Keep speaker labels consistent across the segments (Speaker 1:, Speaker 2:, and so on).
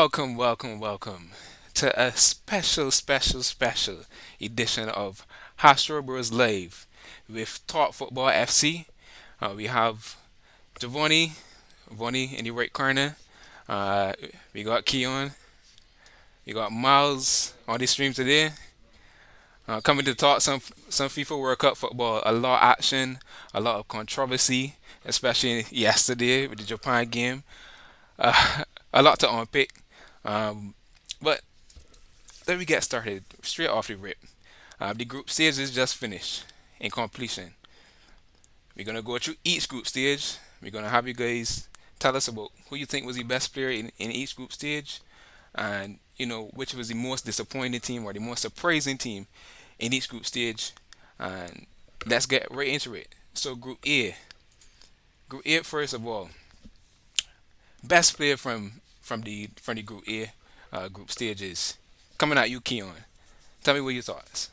Speaker 1: welcome to a special edition of Hastrobros Live with Talk Football FC. We have Giovanni, Giovanni in the right corner. Uh, we got Keon, we got Miles on the stream today. Coming to talk some FIFA World Cup football. A lot of action, a lot of controversy, especially yesterday with the Japan game. A lot to unpick. Um, but let me get started straight off the rip. The group stage is just finished in completion. We're gonna go through each group stage. We're gonna have you guys tell us about who you think was the best player in each group stage, and which was the most disappointing team or the most surprising team in each group stage. And let's get right into it. So Group A first of all, best player from the Group A group stages. Coming at you, Keon. Tell me what your thoughts.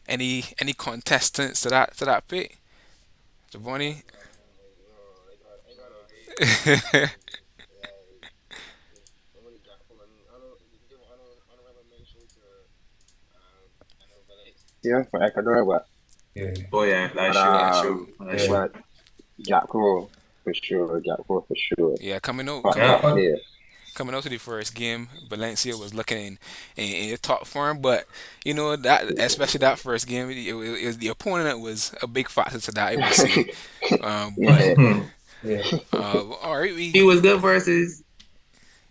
Speaker 1: Any contestants to that pick? Giovanni?
Speaker 2: Yeah, for Ecuador,
Speaker 3: Yeah,
Speaker 4: Oh yeah,
Speaker 2: but
Speaker 4: that's true. That's true. That's
Speaker 3: yeah.
Speaker 4: true.
Speaker 2: but Jack Crow for sure,
Speaker 1: Yeah, coming out
Speaker 2: top
Speaker 1: coming
Speaker 4: Yeah.
Speaker 1: out
Speaker 2: top
Speaker 3: Uh,
Speaker 2: player.
Speaker 1: coming out to the first game, Valencia was looking in top form, but that especially that first game, the opponent was a big factor to that, I would say. But
Speaker 2: Yeah,
Speaker 3: yeah.
Speaker 1: all right, we
Speaker 4: He was good versus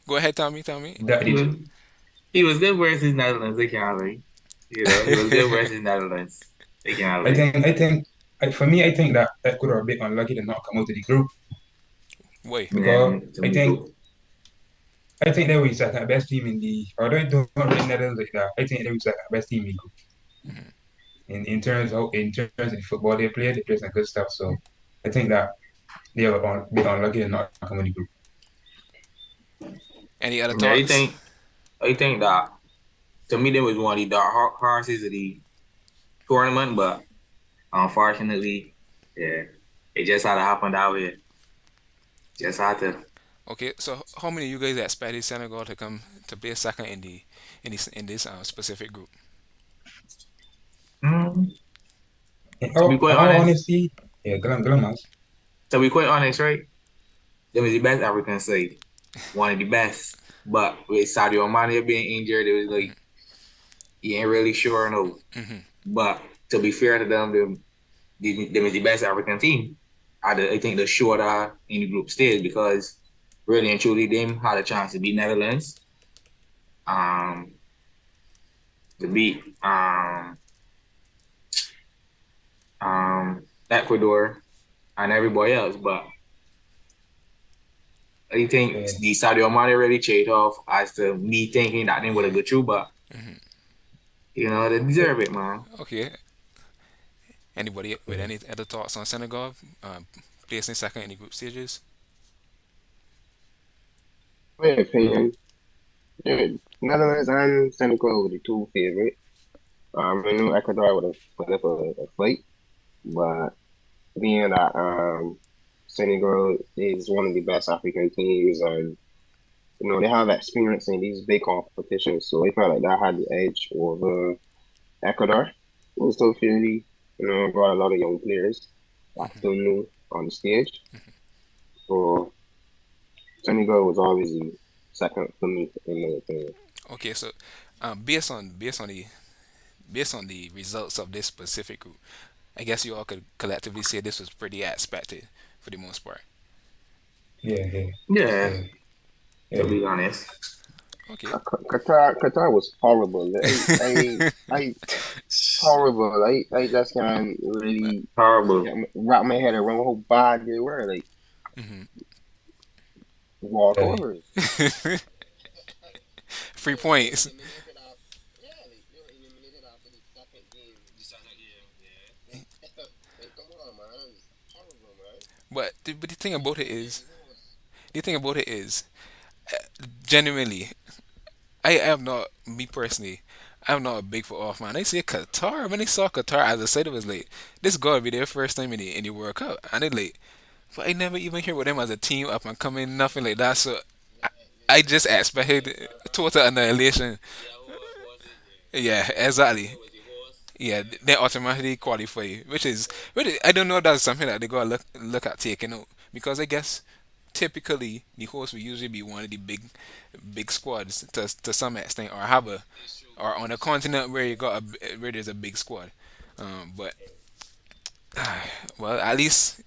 Speaker 1: go ahead, Tommy. Tommy.
Speaker 3: That
Speaker 4: he
Speaker 3: did.
Speaker 4: was he was good versus Netherlands. They can't lie. He was good versus Netherlands. They can't
Speaker 3: I
Speaker 4: lie.
Speaker 3: think. I think. For me, I think that Ecuador are a bit unlucky to not come out of the group
Speaker 1: Wait.
Speaker 4: Yeah,
Speaker 3: because
Speaker 4: to
Speaker 3: I
Speaker 4: me
Speaker 3: think
Speaker 4: too.
Speaker 3: I think they were second best team in the. Or don't rate Netherlands like that. I think they were second best team in the group. In terms of the football they play some good stuff. So I think that they were a bit unlucky to not come out of the group.
Speaker 1: Any other
Speaker 4: Yeah,
Speaker 1: thoughts?
Speaker 4: I think that to me they was one of the dark horses of the tournament, but unfortunately, yeah, it just had to happen that way. Just had to.
Speaker 1: Okay, so how many of you guys expected Senegal to come to play second in this specific group?
Speaker 4: Mm, to be
Speaker 3: Oh,
Speaker 4: quite
Speaker 3: all
Speaker 4: honest,
Speaker 3: honesty, yeah, Glam,
Speaker 4: right? They was the best African side, one of the best. But with Sadio Mane being injured, it was like you ain't really sure no. But to be fair to them, they was the best African team. I think the shorter in the group stage because really and truly them had a chance to beat Netherlands, um, to beat Ecuador and everybody else. But I think
Speaker 3: yeah.
Speaker 4: the Sadio Mane really changed off as to me thinking that they would have
Speaker 1: Yeah.
Speaker 4: go through, but they deserve it, man.
Speaker 1: Okay. Anybody with
Speaker 3: Yeah.
Speaker 1: any other thoughts on Senegal placing second in the group stages?
Speaker 2: my opinion, yeah, Netherlands and Senegal were the two favorite. I knew Ecuador would have put up a fight, but being that Senegal is one of the best African teams, and they have experience in these big competitions, so they felt like that had the edge over Ecuador. It was still fairly, brought a lot of young players that still new on the stage. So Senegal was always the second for me, in my opinion.
Speaker 1: Okay, so based on the results of this specific group, I guess you all could collectively say this was pretty expected for the most part.
Speaker 3: Yeah, yeah,
Speaker 4: Yeah,
Speaker 3: yeah,
Speaker 4: to
Speaker 3: yeah.
Speaker 4: be honest.
Speaker 1: Okay.
Speaker 2: Qatar was horrible. I horrible. I just can't really
Speaker 4: Horrible.
Speaker 2: wrap my head around how bad they were. Like walk
Speaker 3: Yeah.
Speaker 2: over.
Speaker 1: 3 points.
Speaker 2: Horrible, man.
Speaker 1: but the thing about it is, genuinely, I am not me personally. I'm not a big football fan. They say Qatar. When they saw Qatar, as I said, it was like this gotta be their first time in the World Cup, and they like. But I never even hear with them as a team up and coming, nothing like that. So I just expected total annihilation. Yeah, exactly. Yeah, they automatically qualify, which is I don't know if that's something that they gotta look at taking out because I guess typically the host will usually be one of the big squads to some extent or have a or on a continent where you got where there's a big squad. But well, at least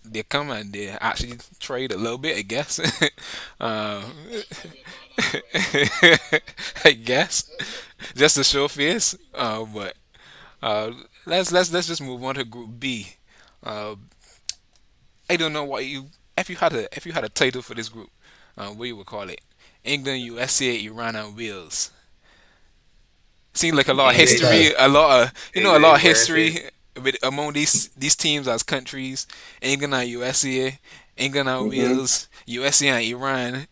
Speaker 1: they come and they actually trade a little bit, I guess. um, I guess just to show face. But let's just move on to Group B. Uh, I don't know what you if you had a title for this group, what you would call it? England, USA, Iran, and Wales. Seems like a lot of
Speaker 3: Yeah,
Speaker 4: English,
Speaker 1: history,
Speaker 3: Charles.
Speaker 1: a lot
Speaker 4: English
Speaker 1: of
Speaker 4: versus.
Speaker 1: history with among these teams as countries. England and USA, England and
Speaker 2: Mm-hmm.
Speaker 1: Wales, USA and Iran.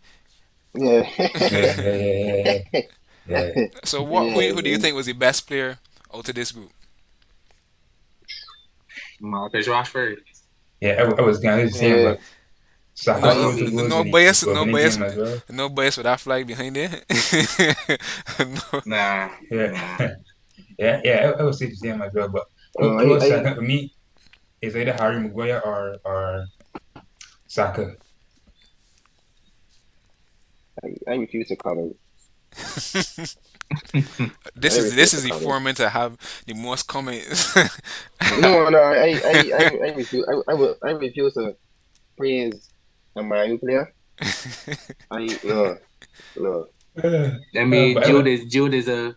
Speaker 2: Yeah.
Speaker 3: Yeah, yeah, yeah, yeah, yeah. Yeah.
Speaker 1: So
Speaker 2: Yeah,
Speaker 1: who do you think was the best player out of this group?
Speaker 4: Marcus Rashford.
Speaker 3: Yeah, I was kind of the same,
Speaker 2: yeah.
Speaker 3: but Saka
Speaker 1: No,
Speaker 2: I,
Speaker 3: scored two goals
Speaker 1: no
Speaker 3: and he
Speaker 1: bias,
Speaker 3: scored
Speaker 1: no
Speaker 3: for the
Speaker 1: bias,
Speaker 3: team as well.
Speaker 1: no bias with that flag behind it. No.
Speaker 4: Nah,
Speaker 3: Yeah,
Speaker 4: nah.
Speaker 3: yeah, yeah. I would say the same as well, but
Speaker 2: I,
Speaker 3: close
Speaker 2: I,
Speaker 3: second for me is either Harry Maguire or Saka.
Speaker 2: I refuse to comment. I
Speaker 1: This
Speaker 2: refuse to
Speaker 1: is the
Speaker 2: comment.
Speaker 1: foreman to have the most comments.
Speaker 2: No, no, I refuse. I refuse to praise a Man U player. No, no.
Speaker 4: I
Speaker 3: But
Speaker 4: mean, Jude is a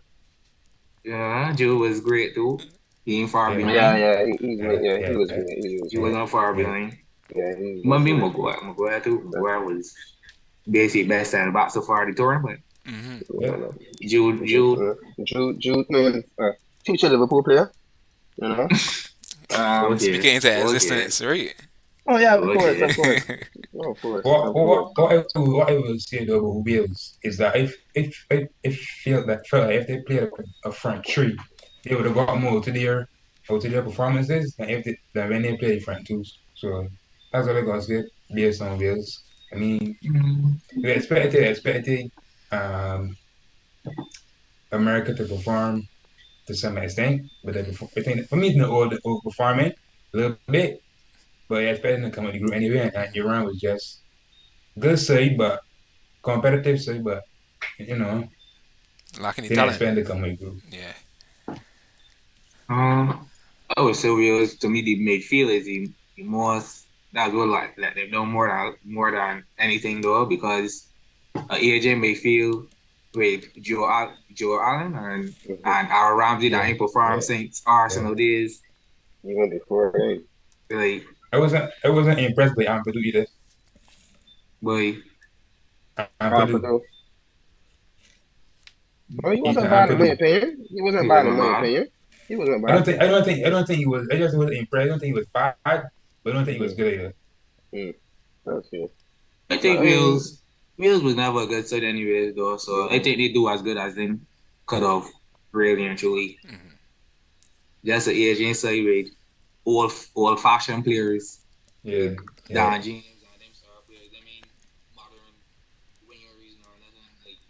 Speaker 4: yeah. Jude was great too. He ain't far
Speaker 3: yeah,
Speaker 2: Yeah,
Speaker 4: behind.
Speaker 2: yeah,
Speaker 3: yeah,
Speaker 2: yeah, he
Speaker 3: yeah,
Speaker 2: was great. He was
Speaker 4: He
Speaker 2: great.
Speaker 4: wasn't far
Speaker 3: yeah,
Speaker 4: behind.
Speaker 2: Yeah,
Speaker 4: But
Speaker 2: he
Speaker 4: me,
Speaker 2: was great.
Speaker 4: Maguire too.
Speaker 2: But
Speaker 4: Maguire was basically best center back so far the tournament.
Speaker 1: Hmm.
Speaker 2: no,
Speaker 3: yeah.
Speaker 2: no. Jude,
Speaker 4: Jude,
Speaker 2: Jude, no, future Liverpool player. You know.
Speaker 4: okay,
Speaker 1: Speaking into
Speaker 4: okay,
Speaker 1: existence, right?
Speaker 2: Oh yeah,
Speaker 4: okay.
Speaker 2: of course, oh,
Speaker 3: What what I will say though about Wales is that if felt like if they played a front three, they would have got more to their performances than when they played front twos. So that's all I gotta say based on Wales. I mean,
Speaker 4: Mm.
Speaker 3: we expected um America to perform to some extent, but I think for me it's not overperforming a little bit, but I expected them to come in the group anyway, and Iran was just good side, but competitive side, but you know,
Speaker 1: Lacking the
Speaker 3: didn't
Speaker 1: talent.
Speaker 3: expect them to come in the group.
Speaker 1: Yeah.
Speaker 4: Um, I would say Wales to me the midfield is the most that would like let them know more than anything though because AJ Mayfield with Joe Allen
Speaker 2: Mhm.
Speaker 4: and Aaron Ramsey that
Speaker 3: Yeah,
Speaker 4: ain't performed
Speaker 3: yeah,
Speaker 4: since
Speaker 3: yeah.
Speaker 4: Arsenal days.
Speaker 2: Even before, hey,
Speaker 4: Like,
Speaker 3: I wasn't impressed by Ampadu either.
Speaker 4: boy,
Speaker 3: Ampadu,
Speaker 2: Purdue. Well, he
Speaker 3: Ethan
Speaker 2: wasn't bad in my
Speaker 3: Ampadu.
Speaker 2: opinion. He wasn't
Speaker 4: he
Speaker 2: bad in
Speaker 4: wasn't
Speaker 2: my
Speaker 4: bad.
Speaker 2: opinion. He wasn't bad.
Speaker 3: I don't think he was. I just wasn't impressed. I don't think he was bad, but I don't think he was
Speaker 2: Mm,
Speaker 3: good either.
Speaker 2: mm, okay.
Speaker 4: I
Speaker 2: But
Speaker 4: think
Speaker 2: I mean,
Speaker 4: Wales was never a good side anyways though, so I
Speaker 2: mm,
Speaker 4: think they do as good as them could have really and truly. Just an Asian side with old fashioned players with
Speaker 3: Yeah, yeah.
Speaker 4: Don James and them star players. I mean modern wingers or nothing like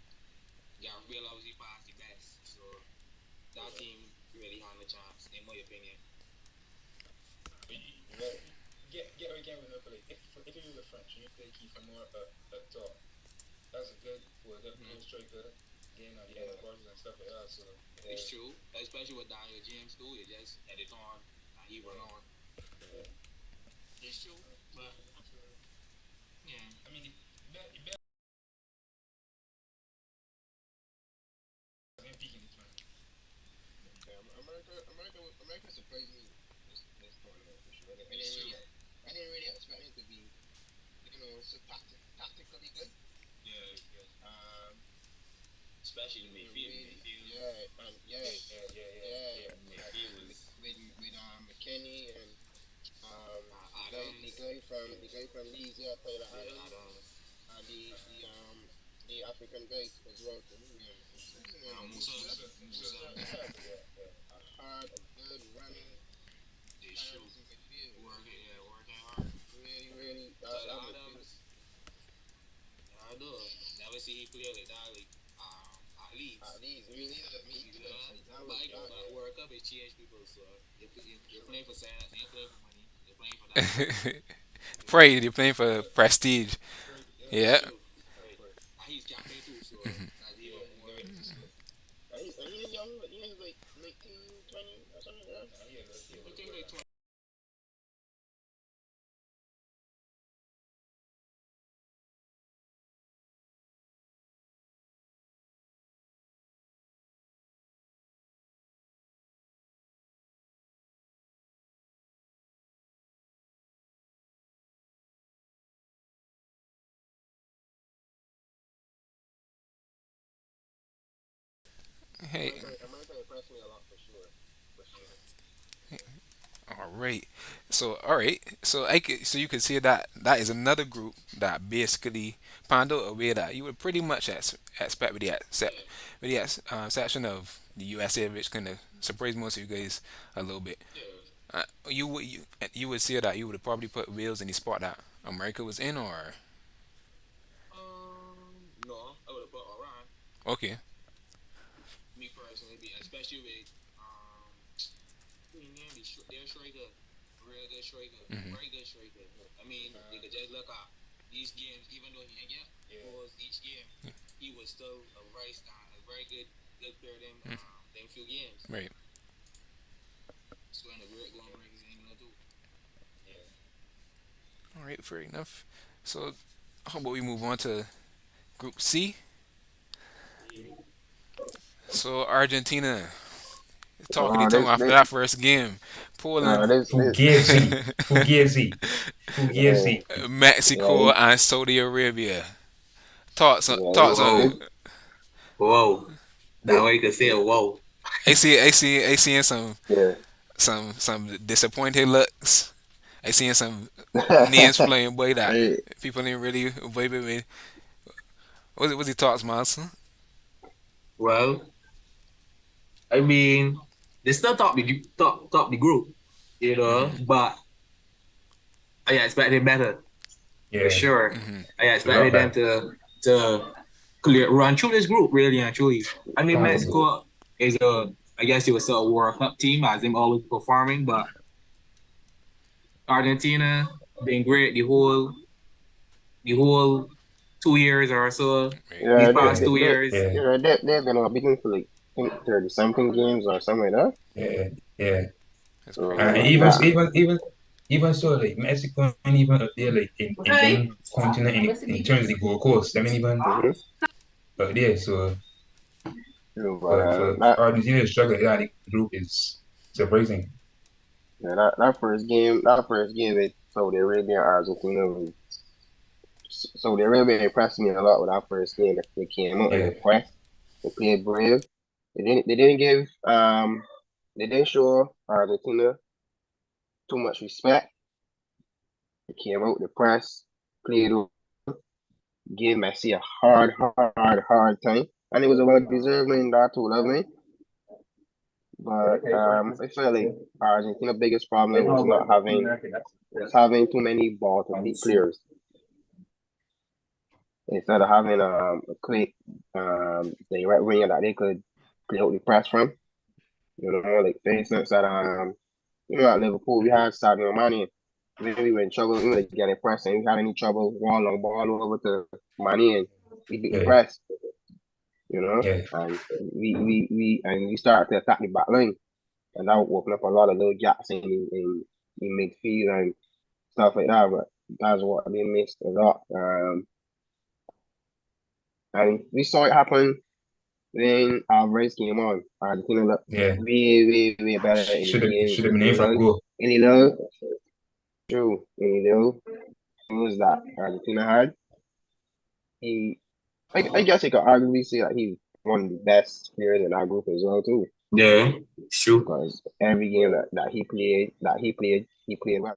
Speaker 4: Gabriel obviously passed the best. So that team really had a chance, in my opinion.
Speaker 3: Get again with Napoli. If you use a French and you play Kiefer more at top, that's a good striker. Getting on the end boards and stuff like that. So
Speaker 4: It's true, especially with Daniel James too. It just edit on and he run on.
Speaker 3: yeah.
Speaker 4: It's true, but yeah.
Speaker 3: I mean, it better than peaking the tournament.
Speaker 2: yeah, America surprised me this tournament for sure.
Speaker 4: It's true.
Speaker 2: I didn't really expect it to be, so tactically good.
Speaker 4: Yeah, yeah.
Speaker 2: Um,
Speaker 4: Especially the midfield. Midfield.
Speaker 2: Yeah,
Speaker 3: Yeah, yeah, yeah,
Speaker 2: yeah.
Speaker 3: yeah.
Speaker 4: Midfield was
Speaker 2: With McKenny and leagues, yeah, play the islands, the African guys as well too. Yeah, a hard, a good running passes in the field.
Speaker 4: Working hard.
Speaker 2: Really, really,
Speaker 4: Tyler
Speaker 2: that midfield.
Speaker 4: Adams, I do. Never see he play like that, like at Leeds.
Speaker 2: At least, me neither. Me
Speaker 4: You
Speaker 2: either.
Speaker 4: know,
Speaker 2: That
Speaker 4: but
Speaker 2: was that.
Speaker 4: but World Cup it changed people. So you're playing for science, you're playing for money, you're playing for that. You know,
Speaker 1: Pride, you're playing for prestige.
Speaker 4: yeah,
Speaker 1: Yeah.
Speaker 4: true. Right. And he's captain too, so that's even
Speaker 2: Yeah,
Speaker 4: more.
Speaker 2: good. And he's young, but he's like 19, 20 or something like that.
Speaker 4: I think like 20.
Speaker 1: Hey,
Speaker 2: America impressed me a lot for sure. For sure.
Speaker 1: all right. So, all right. So, so you can see that that is another group that basically panned out a way that you would pretty much expect with the
Speaker 4: Yeah,
Speaker 1: exception of the USA, which kind of surprised most of you guys a little bit.
Speaker 4: yeah.
Speaker 1: You would see that you would have probably put Wales in the spot that America was in, or
Speaker 4: No, I would have put Iran.
Speaker 1: okay.
Speaker 4: Me personally, especially with their striker, real good striker,
Speaker 1: Hmm.
Speaker 4: very good striker. I mean, you could just look at these games, even though he didn't get goals each game, he was still a very good player them few games.
Speaker 1: Right.
Speaker 4: So in a great going breaks in England too.
Speaker 1: All right. Fair enough. So, how about we move on to Group C? So Argentina talking to him
Speaker 2: This,
Speaker 1: after
Speaker 2: this,
Speaker 1: that first game. Poland,
Speaker 2: this,
Speaker 3: Fugazi, Fugazi,
Speaker 2: yeah,
Speaker 3: Fugazi.
Speaker 1: Mexico,
Speaker 2: yeah,
Speaker 1: and Saudi Arabia. Thoughts
Speaker 2: yeah.
Speaker 1: on.
Speaker 4: Whoa, whoa. That way you could say whoa.
Speaker 1: I seeing
Speaker 2: Yeah.
Speaker 1: some disappointed looks. I seeing some names flying by that
Speaker 2: Hey,
Speaker 1: people didn't really vibe with. What's your thoughts, Miles?
Speaker 4: Well, I mean, they still top the group, you know,
Speaker 1: Hmm.
Speaker 4: but I expected better for
Speaker 3: Yeah,
Speaker 4: sure.
Speaker 1: Hmm.
Speaker 4: I
Speaker 3: a lot
Speaker 4: expected them
Speaker 3: better.
Speaker 4: to run through this group really and truly. I mean,
Speaker 3: Comfortable.
Speaker 4: Mexico is I guess it was a World Cup team as them always performing, but Argentina been great the whole 2 years or so.
Speaker 1: Right.
Speaker 4: These
Speaker 2: yeah,
Speaker 4: past
Speaker 3: Yeah,
Speaker 4: 2 years,
Speaker 3: yeah,
Speaker 2: they've been beating for like I think 30 something games or something like that.
Speaker 3: yeah, yeah.
Speaker 1: That's
Speaker 3: And
Speaker 1: crazy.
Speaker 3: even so, like Mexico ain't even up there, like in them continent in terms of the Gold Coast. I mean, even
Speaker 2: Mm-hmm.
Speaker 3: up there. So
Speaker 2: True, but
Speaker 3: for Argentina to struggle out of the group is surprising.
Speaker 2: that first game with Saudi Arabia and Argentina was Saudi Arabia impressed me a lot with that first game. They came out and
Speaker 3: Yeah,
Speaker 2: they pressed, they played brave. They didn't show Argentina too much respect. They came out, they pressed, played, gave Messi a hard time, and it was a well deserved win that too, love me. But I feel like Argentina's biggest problem was having too many ball to beat players instead of having a quick direct winger that they could play out the press from. You know, like for instance at Liverpool we had Sadio Mane. When we were in trouble, we were getting pressed and we had any trouble, long ball over to Mane and we beat the
Speaker 3: yeah,
Speaker 2: press, you know.
Speaker 3: yeah,
Speaker 2: And we started to attack the back line and that would open up a lot of little gaps in midfield and stuff like that. But that's what they missed a lot. And we saw it happen when our race came on. Argentina looked
Speaker 3: yeah.
Speaker 2: way better in the game.
Speaker 3: Should have been in for a goal.
Speaker 2: Any love, true, any love was that Argentina had. He, I guess you could arguably say that he's one of the best players in our group as well too.
Speaker 4: yeah, true.
Speaker 2: Because every game that he played, he played well.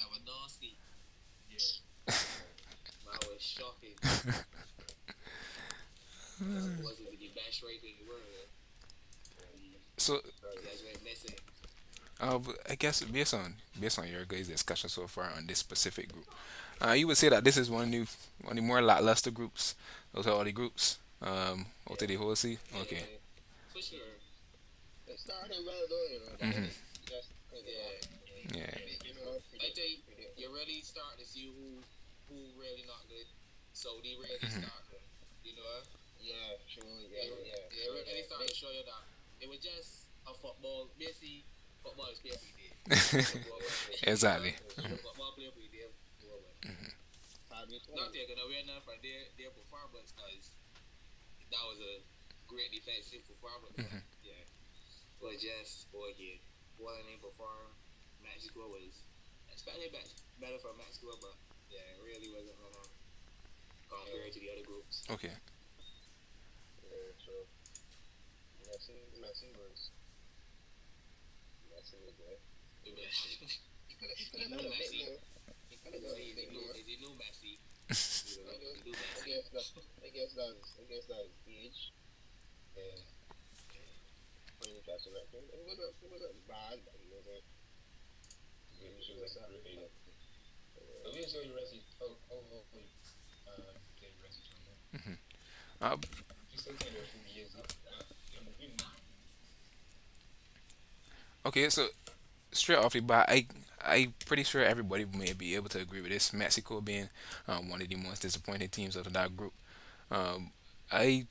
Speaker 4: that was nasty. Man was shocking. Was it the best striker in the world?
Speaker 1: So
Speaker 4: That's what Messi.
Speaker 1: I guess based on your guys' discussion so far on this specific group, you would say that this is one of the more lackluster groups. Those are all the groups. Out of the whole sea. Okay.
Speaker 4: Yeah, for sure.
Speaker 2: It started well though, but then
Speaker 1: Mhm.
Speaker 2: it just
Speaker 1: Yeah.
Speaker 4: I think you really start to see who really not good. So they really start, you know,
Speaker 2: true,
Speaker 4: they really start to show you that it was just a football. Basically, football is played every day.
Speaker 1: Exactly.
Speaker 4: Football play every day. Not taking away nothing from their performance because that was a great defensive performance. But yeah, but just okay, one they perform. Mexico was especially better for Mexico, but yeah, it really wasn't gonna compare to the other groups.
Speaker 1: Okay.
Speaker 2: true. Messi was there.
Speaker 4: He
Speaker 2: He could have done a bit more. He could have done a bit more.
Speaker 4: Is he new Messi? New
Speaker 2: I
Speaker 4: Messi.
Speaker 2: guess that's age. Yeah. When you catch him, it wasn't bad, but he wasn't. He was not really.
Speaker 3: But we enjoy the rest of play the rest of the
Speaker 1: Uh,
Speaker 3: You still think there are a few years up.
Speaker 1: okay. So straight off the bat, I pretty sure everybody may be able to agree with this. Mexico being one of the most disappointing teams out of that group. Um, I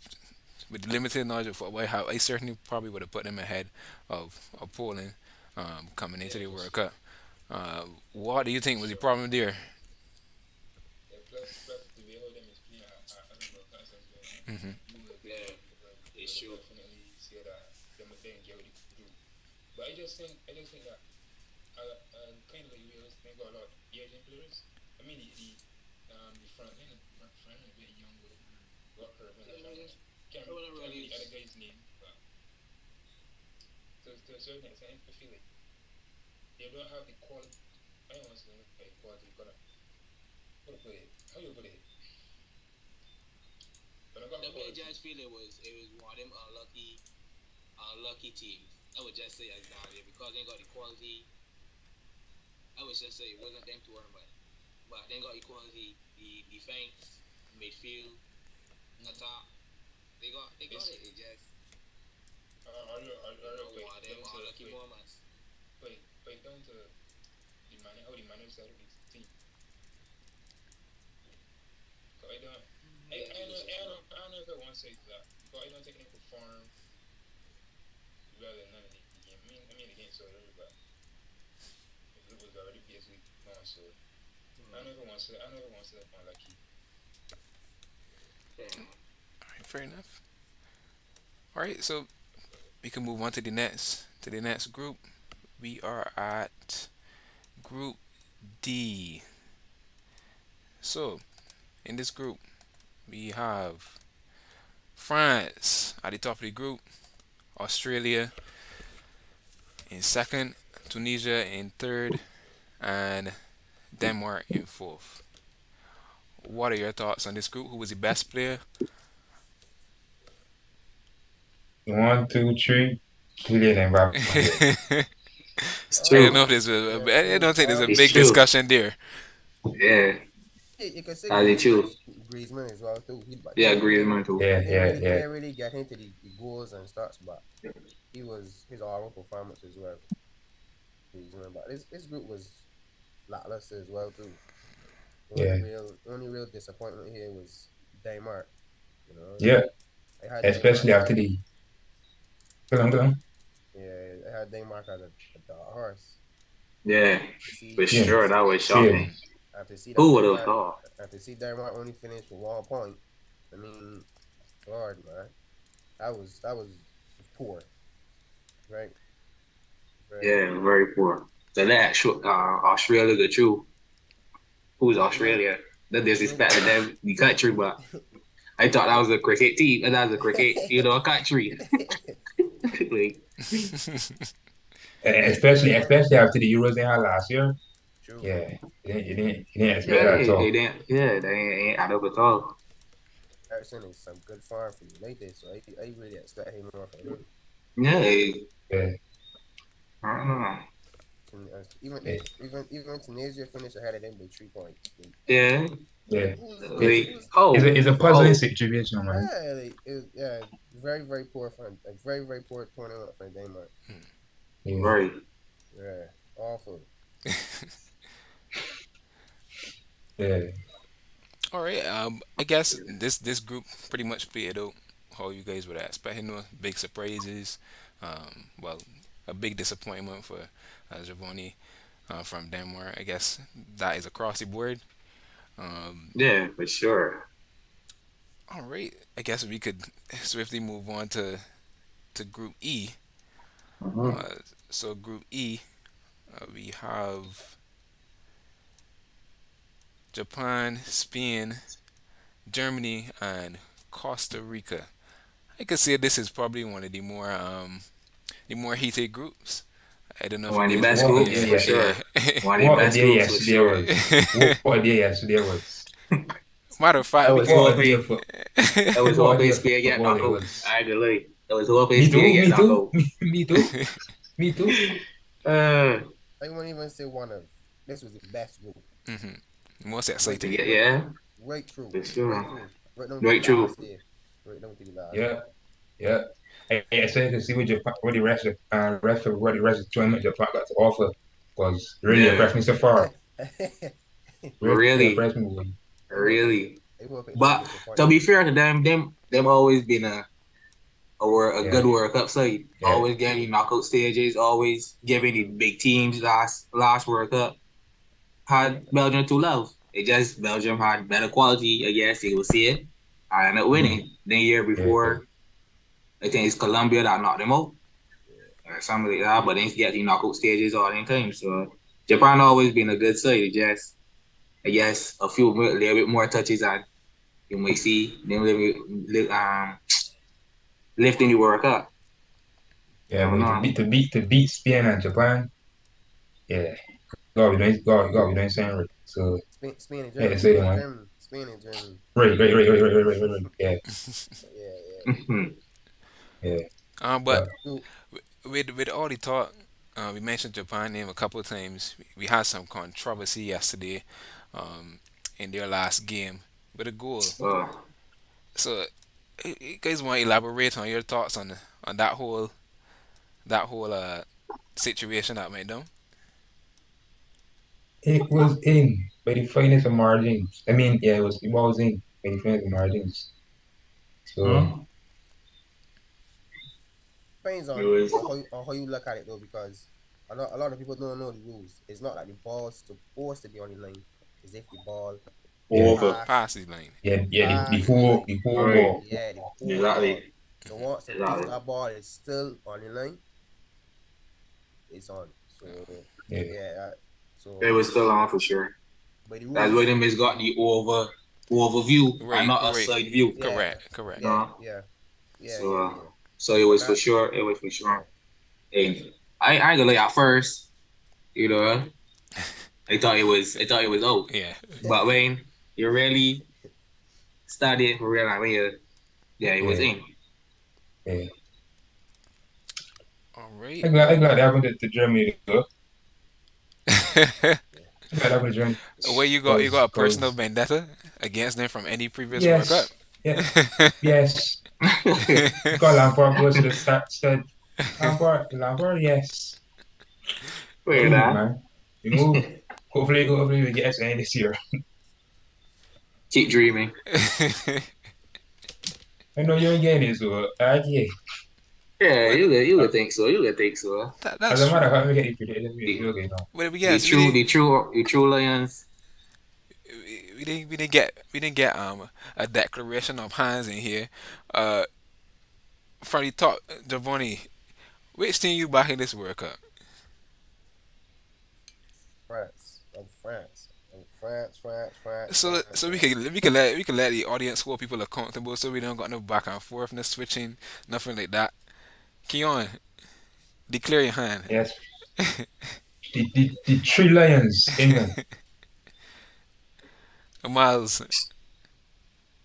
Speaker 1: with the limited knowledge of football, I certainly probably would have put them ahead of Poland coming into the World Cup. What do you think was the problem there?
Speaker 3: Plus the way how them is playing, I don't know, that's as well.
Speaker 1: Hmm.
Speaker 3: Yeah,
Speaker 4: It's true.
Speaker 3: definitely say that them get with the group. But I just think that kind of like we always think about a lot of Asian players. I mean the front end a bit young with Walker and can't remember the other guy's name, but to a certain extent I feel like they don't have the quality. I don't want to say like quality, but how to put it? How you put it? But I got
Speaker 4: The way I
Speaker 3: quality.
Speaker 4: just feel it was one of them unlucky teams. I would just say as that because they got the quality. I would just say it wasn't them tournament, but they got the quality, the defense, midfield, attack. They got it. It just one of them unlucky moments.
Speaker 3: But down to how the manager started this team. Cause I don't know if I want to say that. Because I don't think they perform well in none of the game. I mean the game so early, but it was already basically gone. So I don't know if I want to say unlucky.
Speaker 4: Yeah.
Speaker 1: All right, fair enough. All right, so we can move on to the next group. We are at Group D. So in this group, we have France at the top of the group, Australia in second, Tunisia in third, and Denmark in fourth. What are your thoughts on this group? Who was the best player?
Speaker 3: 1, 2, 3. Kylian Mbappe.
Speaker 1: I
Speaker 4: It's
Speaker 1: don't
Speaker 4: true.
Speaker 1: know if there's a. I don't think there's a
Speaker 4: It's
Speaker 1: big
Speaker 4: true.
Speaker 1: discussion there.
Speaker 4: Yeah,
Speaker 2: You can say
Speaker 4: that's the truth.
Speaker 2: Griezmann as well too.
Speaker 4: Yeah, Griezmann too.
Speaker 3: Yeah,
Speaker 2: He
Speaker 3: yeah.
Speaker 2: didn't really get into the goals and starts, but his all performance as well. Griezmann, but this group was lackluster as well too.
Speaker 3: Yeah.
Speaker 2: Only real disappointment here was Denmark. You know,
Speaker 3: Yeah.
Speaker 2: I had
Speaker 3: Especially
Speaker 2: Denmark,
Speaker 3: after the. Go on.
Speaker 2: yeah, I had Denmark as a dark horse.
Speaker 4: Yeah,
Speaker 2: See,
Speaker 4: for
Speaker 3: Yeah.
Speaker 4: sure. That was shocking.
Speaker 2: after see that
Speaker 4: Who would have
Speaker 2: Denmark,
Speaker 4: thought?
Speaker 2: after see Denmark only finished with 1 point. I mean, Lord, man, that was poor, right?
Speaker 4: Yeah, very poor. The next Australia, the true. Who's Australia? The disrespect to them, the country, but I thought that was a cricket team, and that was a cricket, country. Like,
Speaker 3: Especially after the Euros they had last year.
Speaker 5: True.
Speaker 3: Yeah, you didn't expect
Speaker 4: Yeah,
Speaker 3: that at all.
Speaker 4: they ain't add up at all.
Speaker 5: Harrison is some good farm for United, so I really expect him more from him.
Speaker 4: Yeah,
Speaker 3: Yeah,
Speaker 4: I don't know.
Speaker 5: Even
Speaker 3: yeah,
Speaker 5: even Tunisia finished ahead of them by 3 points.
Speaker 4: Yeah,
Speaker 3: yeah.
Speaker 5: Who
Speaker 4: like
Speaker 5: was
Speaker 3: It's a puzzling
Speaker 4: oh,
Speaker 3: situation, man.
Speaker 5: yeah, like, very poor fun, a very poor tournament for Denmark.
Speaker 3: Yeah,
Speaker 4: right.
Speaker 5: Yeah, awful.
Speaker 3: yeah,
Speaker 1: All right. I guess this group pretty much played out how you guys would expect. You know, big surprises. Well, a big disappointment for Giovanni from Denmark. I guess that is across the board. Um,
Speaker 4: Yeah, for sure.
Speaker 1: all right. I guess we could swiftly move on to Group E.
Speaker 4: Mhm.
Speaker 1: Uh, so Group E, we have Japan, Spain, Germany, and Costa Rica. I could say this is probably one of the more heated groups. I don't know if you
Speaker 4: One of the
Speaker 1: guys
Speaker 4: best
Speaker 1: would.
Speaker 3: what a
Speaker 4: groups
Speaker 3: day,
Speaker 1: Yeah,
Speaker 4: for
Speaker 3: yeah.
Speaker 1: yeah.
Speaker 4: sure. One of the
Speaker 3: What a
Speaker 4: best
Speaker 3: day
Speaker 4: groups for
Speaker 3: yesterday
Speaker 4: sure.
Speaker 3: was. What a day yesterday was.
Speaker 1: Matter of
Speaker 4: I
Speaker 1: fact, we
Speaker 4: was
Speaker 1: could.
Speaker 3: What a day
Speaker 4: hoping,
Speaker 3: for
Speaker 4: I was
Speaker 3: what a day
Speaker 4: hoping
Speaker 3: of
Speaker 4: Spear get
Speaker 3: football
Speaker 4: knocked
Speaker 3: it
Speaker 4: out.
Speaker 3: was.
Speaker 4: I ain't gonna lie. I was hoping
Speaker 3: Me
Speaker 4: Spear
Speaker 3: too,
Speaker 4: get
Speaker 3: me
Speaker 4: knocked
Speaker 3: too,
Speaker 4: out.
Speaker 3: me too, me too.
Speaker 4: Uh,
Speaker 5: I won't even say one of. This was the best group.
Speaker 1: Most
Speaker 5: Right,
Speaker 1: exciting.
Speaker 5: right,
Speaker 4: yeah,
Speaker 5: right through,
Speaker 4: for
Speaker 5: right
Speaker 4: sure.
Speaker 5: through, right down to the
Speaker 4: Right, true.
Speaker 5: last day, right down to the last
Speaker 3: Yeah,
Speaker 5: day.
Speaker 3: yeah. I excited to see what Japan, what the rest of the tournament Japan got to offer. Was really
Speaker 4: Yeah,
Speaker 3: impressed me so far. Really
Speaker 4: really,
Speaker 3: impressed me. Boy.
Speaker 4: really.
Speaker 5: I hope it don't
Speaker 4: But
Speaker 5: disappoint
Speaker 4: to
Speaker 5: them.
Speaker 4: be fair to them always been a
Speaker 3: Yeah,
Speaker 4: good World Cup side.
Speaker 3: yeah,
Speaker 4: Always getting knockout stages. Always giving the big teams last World Cup. Had Belgium to love. It just Belgium had better quality. I guess you will see it. I ended up
Speaker 3: mhm,
Speaker 4: winning. Then year
Speaker 3: yeah,
Speaker 4: before, I think it's Colombia that knocked them out
Speaker 5: Yeah.
Speaker 4: or something like that. But they get the knockout stages all the time. So Japan always been a good side. It just I guess a little bit more touches and you may see them lifting the World Cup. I
Speaker 3: yeah.
Speaker 4: don't
Speaker 3: But
Speaker 4: know.
Speaker 3: to beat Spain and Japan, yeah, gotta be doing something right. So
Speaker 5: Spain and
Speaker 3: yeah,
Speaker 5: Germany,
Speaker 3: exciting
Speaker 5: Spain and
Speaker 3: man.
Speaker 5: Germany, Spain and Germany.
Speaker 3: Right. Yeah,
Speaker 5: Yeah.
Speaker 4: Mhm.
Speaker 3: yeah.
Speaker 1: But
Speaker 3: But
Speaker 5: Group,
Speaker 1: with all the talk, we mentioned Japan name a couple of times. We had some controversy yesterday, in their last game with a goal.
Speaker 4: Oh,
Speaker 1: So, you guys want to elaborate on your thoughts on that whole situation that went down?
Speaker 3: it was in by the finest of margins. I mean, yeah, it was in by the finest of margins. So
Speaker 4: hmm?
Speaker 5: depends
Speaker 4: It was.
Speaker 5: on how you look at it though, because a lot of people don't know the rules. It's not like the ball's supposed to be on the line. It's if the ball
Speaker 3: yeah,
Speaker 4: Over.
Speaker 5: pass
Speaker 1: Pass the line.
Speaker 3: yeah. The
Speaker 5: pass the
Speaker 3: whole
Speaker 5: line.
Speaker 3: the whole
Speaker 4: Right.
Speaker 3: ball.
Speaker 5: Yeah, the whole
Speaker 4: Exactly.
Speaker 5: ball. So if
Speaker 4: Exactly.
Speaker 5: that ball is still on the line, it's on. So
Speaker 3: Yeah,
Speaker 5: yeah,
Speaker 4: It
Speaker 5: so
Speaker 4: was still on for sure.
Speaker 5: by the
Speaker 4: That's why
Speaker 5: rules,
Speaker 4: them has got the overview and
Speaker 1: Right,
Speaker 4: not a
Speaker 1: right.
Speaker 4: side view.
Speaker 5: yeah,
Speaker 1: Correct, correct.
Speaker 5: yeah,
Speaker 4: No.
Speaker 5: yeah,
Speaker 4: So
Speaker 5: yeah.
Speaker 4: so it
Speaker 5: So
Speaker 4: was for
Speaker 5: that,
Speaker 4: sure. It was for
Speaker 5: yeah,
Speaker 4: sure. And I ain't gonna lie at first, you know, I thought it was out.
Speaker 1: Yeah.
Speaker 4: But when you really study it for real, I mean, yeah, it was
Speaker 3: yeah,
Speaker 4: in.
Speaker 3: yeah.
Speaker 1: All right.
Speaker 3: I'm glad that happened to Germany though. I'm glad that happened to Germany
Speaker 1: Well, you got a personal
Speaker 3: cause
Speaker 1: vendetta against them from any previous World Cup.
Speaker 3: yes, yeah, yes. Because Lampard goes to the stud. Lampard, yes.
Speaker 4: Look at
Speaker 3: Hey,
Speaker 4: that.
Speaker 3: man. Hopefully we get SN this year.
Speaker 4: Keep dreaming.
Speaker 3: I know you're getting it, so yeah.
Speaker 4: Yeah,
Speaker 1: Well,
Speaker 4: you would think so. You would think so.
Speaker 3: As
Speaker 1: that's
Speaker 3: a matter
Speaker 1: true.
Speaker 3: of fact, we get it predicted.
Speaker 4: The,
Speaker 3: We'll get it on.
Speaker 1: But
Speaker 4: the
Speaker 1: yes,
Speaker 4: true the true the true lions.
Speaker 1: we didn't get a declaration of hands in here. Uh, from the top, Giovanni, which team you back in this World Cup? So we
Speaker 5: France.
Speaker 1: can we can let the audience hold people accountable, so we don't got no back and forth, no switching, nothing like that. Keon, declare your hand.
Speaker 3: Yes, the Three Lions, England.
Speaker 1: Miles.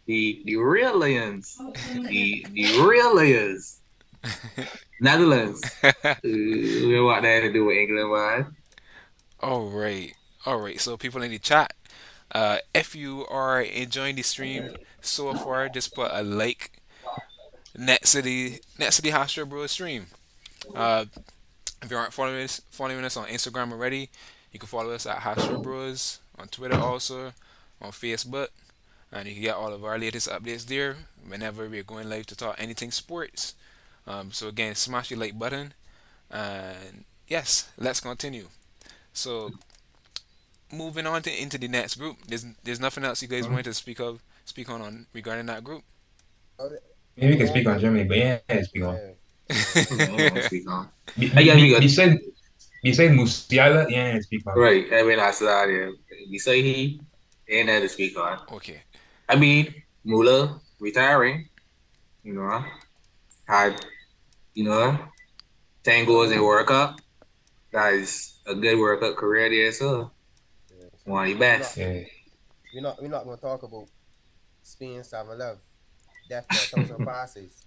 Speaker 4: The real Lions. The real Lions. Netherlands. What that had to do with England, man?
Speaker 1: All right. All right. So people in the chat, if you are enjoying the stream so far, just put a like. Net City Hastrobros stream. Uh, if you aren't following us on Instagram already, you can follow us at Hastrobros on Twitter also, on Facebook, and you can get all of our latest updates there whenever we're going live to talk anything sports. So again, smash the like button, and yes, let's continue. So moving on into the next group, there's nothing else you guys
Speaker 3: Huh?
Speaker 1: wanted to speak on regarding that group.
Speaker 5: Oh, the,
Speaker 3: Maybe we
Speaker 5: the
Speaker 3: can
Speaker 5: one
Speaker 3: speak on
Speaker 5: thing,
Speaker 3: Germany, but yeah, speak on.
Speaker 5: yeah, yeah.
Speaker 4: Yeah, I don't speak on. I guess we
Speaker 3: Be,
Speaker 4: got
Speaker 3: beside Musiala, yeah, speak on.
Speaker 4: right. I mean, I said yeah. You say he ain't that to speak on.
Speaker 1: Okay.
Speaker 4: I mean, Muller retiring. You know, had you know 10 goals in World Cup. That is a good World Cup career there, so
Speaker 5: Yeah. So
Speaker 4: one of the
Speaker 5: we're not
Speaker 4: best.
Speaker 3: Yeah,
Speaker 5: we're not gonna talk about Spain 7-11. Death by 1,000 passes.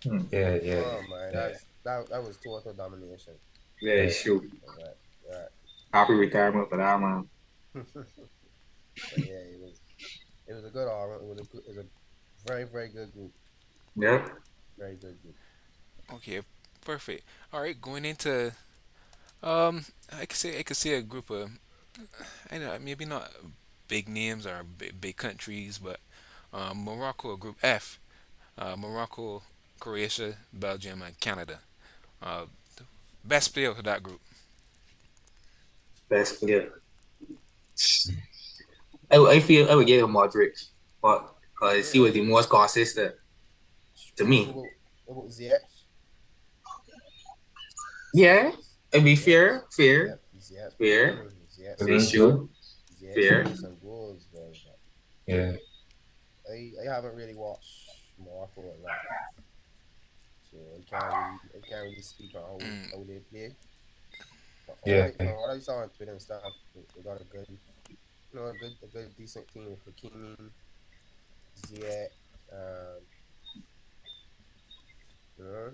Speaker 4: Hmm.
Speaker 3: yeah,
Speaker 5: Oh man,
Speaker 3: yeah,
Speaker 5: that was total domination.
Speaker 4: Yeah,
Speaker 3: yeah.
Speaker 4: shoot.
Speaker 5: Right, right.
Speaker 4: Happy retirement for that man.
Speaker 5: But yeah, it was a good all. It was a very very good group.
Speaker 4: Yep.
Speaker 5: Very good group.
Speaker 1: Okay. Perfect. All right. Going into I could say a group of I know maybe not big names or big countries, but Morocco, Group F, Morocco, Croatia, Belgium, and Canada. Uh, best player for that group.
Speaker 4: Best player. I feel I would give him Modric, but because he was
Speaker 5: Yeah.
Speaker 4: the most consistent to me.
Speaker 5: About Ziyech.
Speaker 4: Yeah, and be
Speaker 5: Ziyech.
Speaker 4: fair,
Speaker 5: Ziyech.
Speaker 4: fair.
Speaker 5: Ziyech
Speaker 4: Say
Speaker 3: Seven,
Speaker 5: scored.
Speaker 4: shoot,
Speaker 3: seven.
Speaker 5: Ziyech
Speaker 4: fair.
Speaker 5: scored some goals, bro.
Speaker 3: Yeah,
Speaker 5: I haven't really watched Morocco a lot, so I can't really speak on
Speaker 1: Mm,
Speaker 5: how they play. But
Speaker 3: yeah,
Speaker 5: from what I saw on Twitter and stuff, they got a good, a good decent team with Hakimi, Ziyech, um, you know,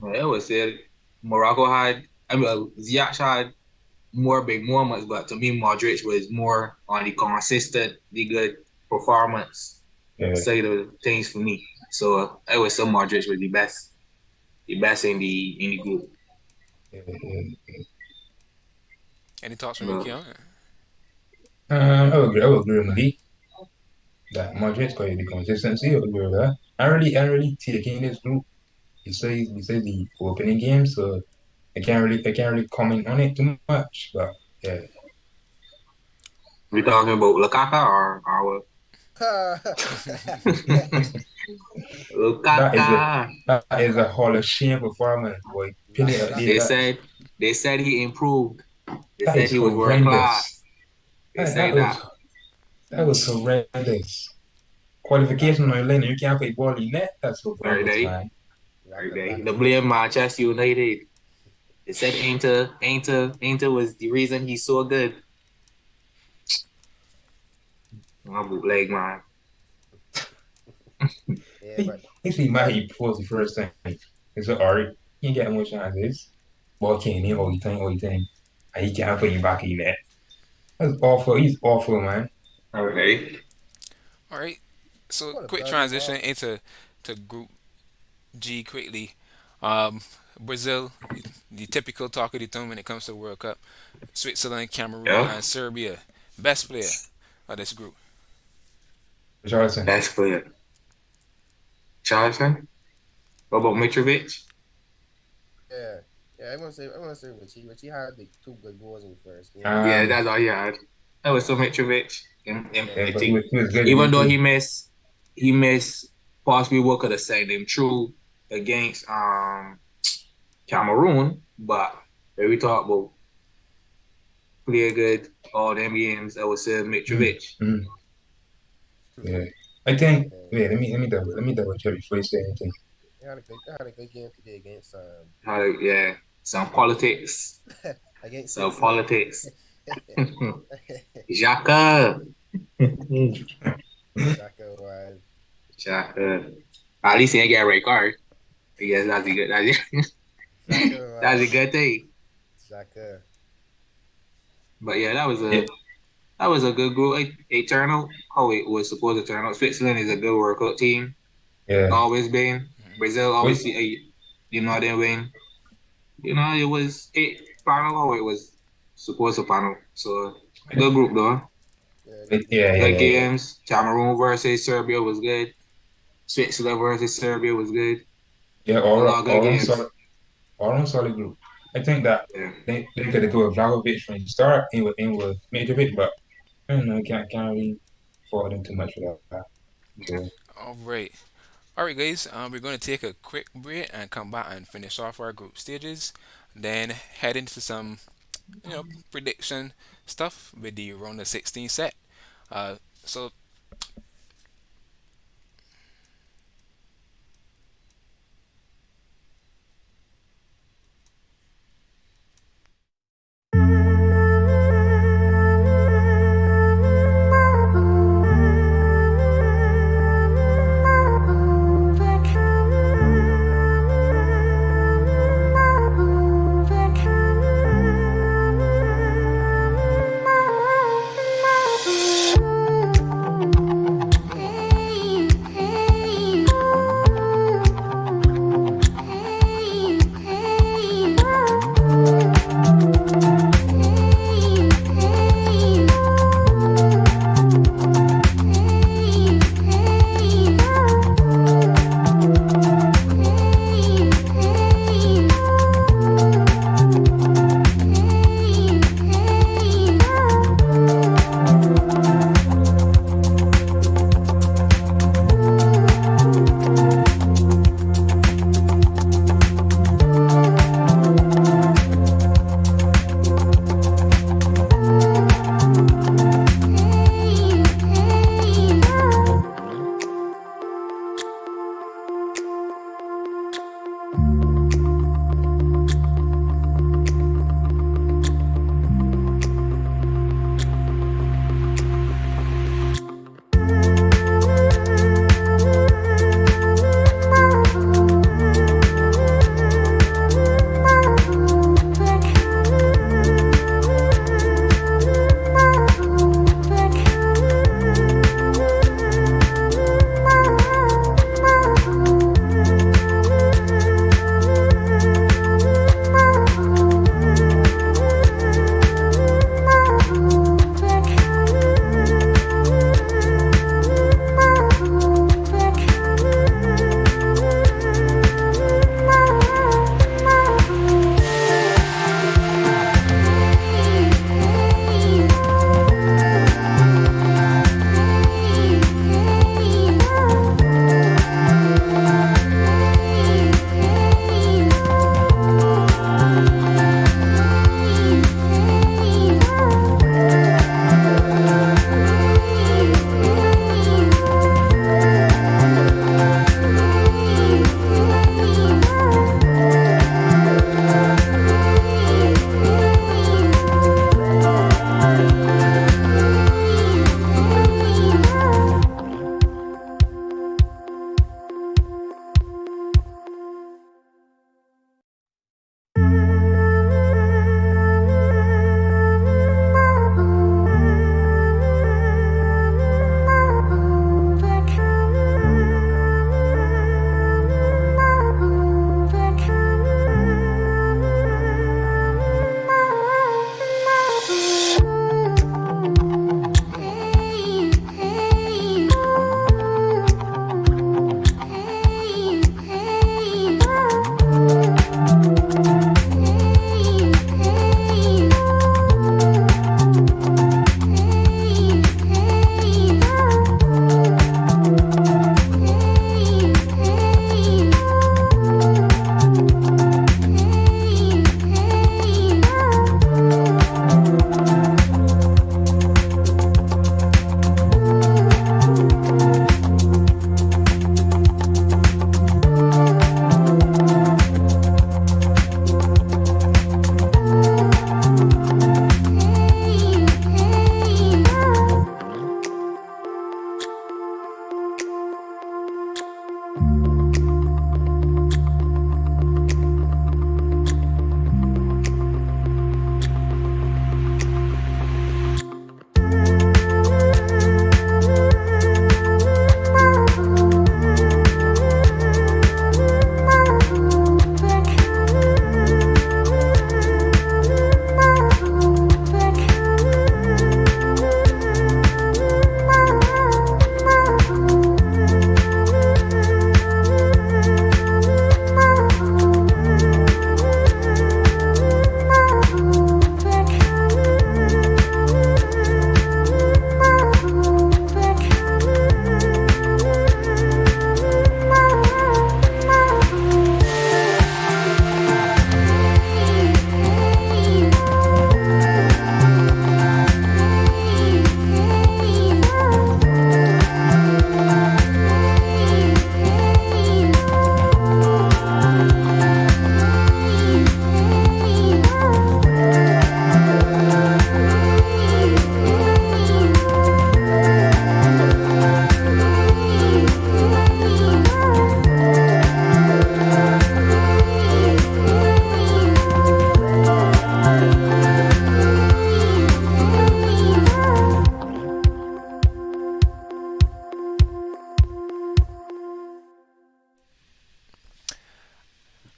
Speaker 4: I would say Morocco had. I mean, Ziyech had more big moments, but to me, Modric was more on the consistent, the good performance
Speaker 3: yeah,
Speaker 4: side of things for me. So I would say Modric was the best in the group.
Speaker 3: yeah.
Speaker 1: any thoughts from you,
Speaker 4: But
Speaker 1: Keon?
Speaker 3: I would agree with Malik that Madrid's got the consistency. I would agree with that. I really taking this group besides the opening game, so I can't really comment on it too much. But yeah,
Speaker 4: we talking about Lukaku or
Speaker 3: that is a
Speaker 4: Lukaku.
Speaker 3: Hall of Shame performance, boy.
Speaker 5: La,
Speaker 3: Penny a
Speaker 5: La,
Speaker 3: day
Speaker 4: They
Speaker 3: that
Speaker 4: said they said he improved. They
Speaker 3: that
Speaker 4: said
Speaker 3: is
Speaker 4: he was world
Speaker 3: horrendous.
Speaker 4: class. They say
Speaker 3: That
Speaker 4: that.
Speaker 3: that was horrendous. Qualification on your lane, you can't play ball in net. That's
Speaker 4: Right
Speaker 3: horrendous,
Speaker 4: there.
Speaker 3: man.
Speaker 4: Right
Speaker 5: La,
Speaker 4: there.
Speaker 5: La,
Speaker 4: The blame Manchester United. They said Inter was the reason he's so good. My bootleg man.
Speaker 5: yeah, but
Speaker 3: He see my
Speaker 5: guys,
Speaker 3: he posed the first time. It's alright. He ain't get much chances. Ball came in all the time. And he can't put him back in net. That's awful. He's awful, man.
Speaker 4: Okay.
Speaker 1: All right. So
Speaker 5: what a
Speaker 1: quick
Speaker 5: Belgium
Speaker 1: transition
Speaker 5: are.
Speaker 1: into Group G quickly. Um, Brazil, the typical talk of the town when it comes to World Cup. Switzerland, Cameroon,
Speaker 4: Yeah.
Speaker 1: and Serbia. Best player of this group.
Speaker 3: Richardson.
Speaker 4: Best player. Charlton. What about Mitrovic?
Speaker 5: Yeah, yeah. I want to say Richie. Richie had like two good goals in the first game.
Speaker 4: Yeah,
Speaker 3: Um,
Speaker 4: that's all he had. That was so Mitrovic.
Speaker 3: yeah,
Speaker 4: I
Speaker 3: but
Speaker 4: think
Speaker 3: he was good in
Speaker 4: even
Speaker 3: the
Speaker 4: though
Speaker 3: two.
Speaker 4: he missed possibly what could have sent him through against Cameroon, but when we talk about play good all them games, I would say
Speaker 3: Mm,
Speaker 4: Mitrovic.
Speaker 3: mm, yeah. I think
Speaker 5: Yeah,
Speaker 3: wait, let me double check before you say anything.
Speaker 5: they had a good game today against
Speaker 4: Yeah, some politics.
Speaker 5: against
Speaker 4: So
Speaker 5: Switzerland.
Speaker 4: politics. Xhaka.
Speaker 5: Shaka was
Speaker 4: Xhaka. At least he ain't get a red card. I guess that's a good.
Speaker 5: Shaka
Speaker 4: That's a
Speaker 5: was
Speaker 4: good thing.
Speaker 5: Shaka.
Speaker 4: But yeah,
Speaker 3: Yeah,
Speaker 4: that was a good group. A turnout. How it was supposed to turn out. Switzerland is a good World Cup team.
Speaker 3: yeah.
Speaker 4: Always been. Brazil
Speaker 3: Wait,
Speaker 4: obviously, didn't win. It was panel how it was supposed to panel. So good group though.
Speaker 5: Yeah,
Speaker 3: wait,
Speaker 5: good group.
Speaker 3: yeah, yeah,
Speaker 4: Good
Speaker 3: yeah, yeah.
Speaker 4: games. Cameroon versus Serbia was good. Switzerland versus Serbia was good.
Speaker 3: Yeah,
Speaker 4: A lot of good games.
Speaker 3: all on solid group. I think that
Speaker 4: Yeah.
Speaker 3: they could go with Vlahovic from the start in with Mitrovic, but I don't know, can't really fault them too much for that. So
Speaker 1: All right. All right, guys. We're going to take a quick break and come back and finish off our group stages. Then head into some, prediction stuff with the round of 16 set. So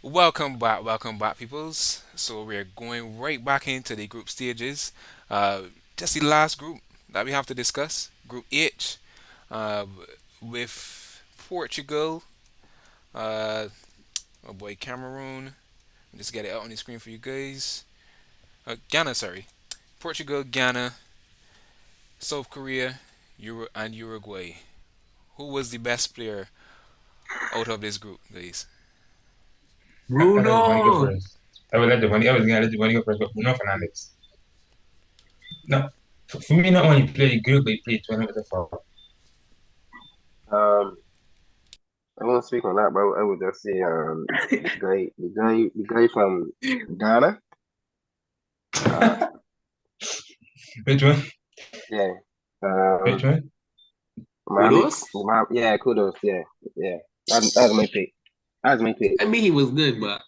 Speaker 1: welcome back, peoples. So we're going right back into the group stages. Uh, just the last group that we have to discuss, Group H, uh, with Portugal, uh, oh boy, Cameroon. Just get it out on the screen for you guys. Ghana, sorry, Portugal, Ghana, South Korea, and Uruguay. Who was the best player out of this group, guys?
Speaker 3: I let Devon go
Speaker 4: Bruno.
Speaker 3: first. I was gonna let Devon go first, but Bruno Fernandes. No, for me, not only played good, but he played 20 with the fall.
Speaker 2: Um, I won't speak on that, bro. I would just say the guy from Ghana. Uh,
Speaker 3: Which one?
Speaker 2: yeah.
Speaker 3: Which
Speaker 2: Um,
Speaker 3: one?
Speaker 2: Miami.
Speaker 4: Kudos.
Speaker 2: Yeah, kudos. Yeah, yeah. That's my pick. That's my pick.
Speaker 4: I mean, he was good, but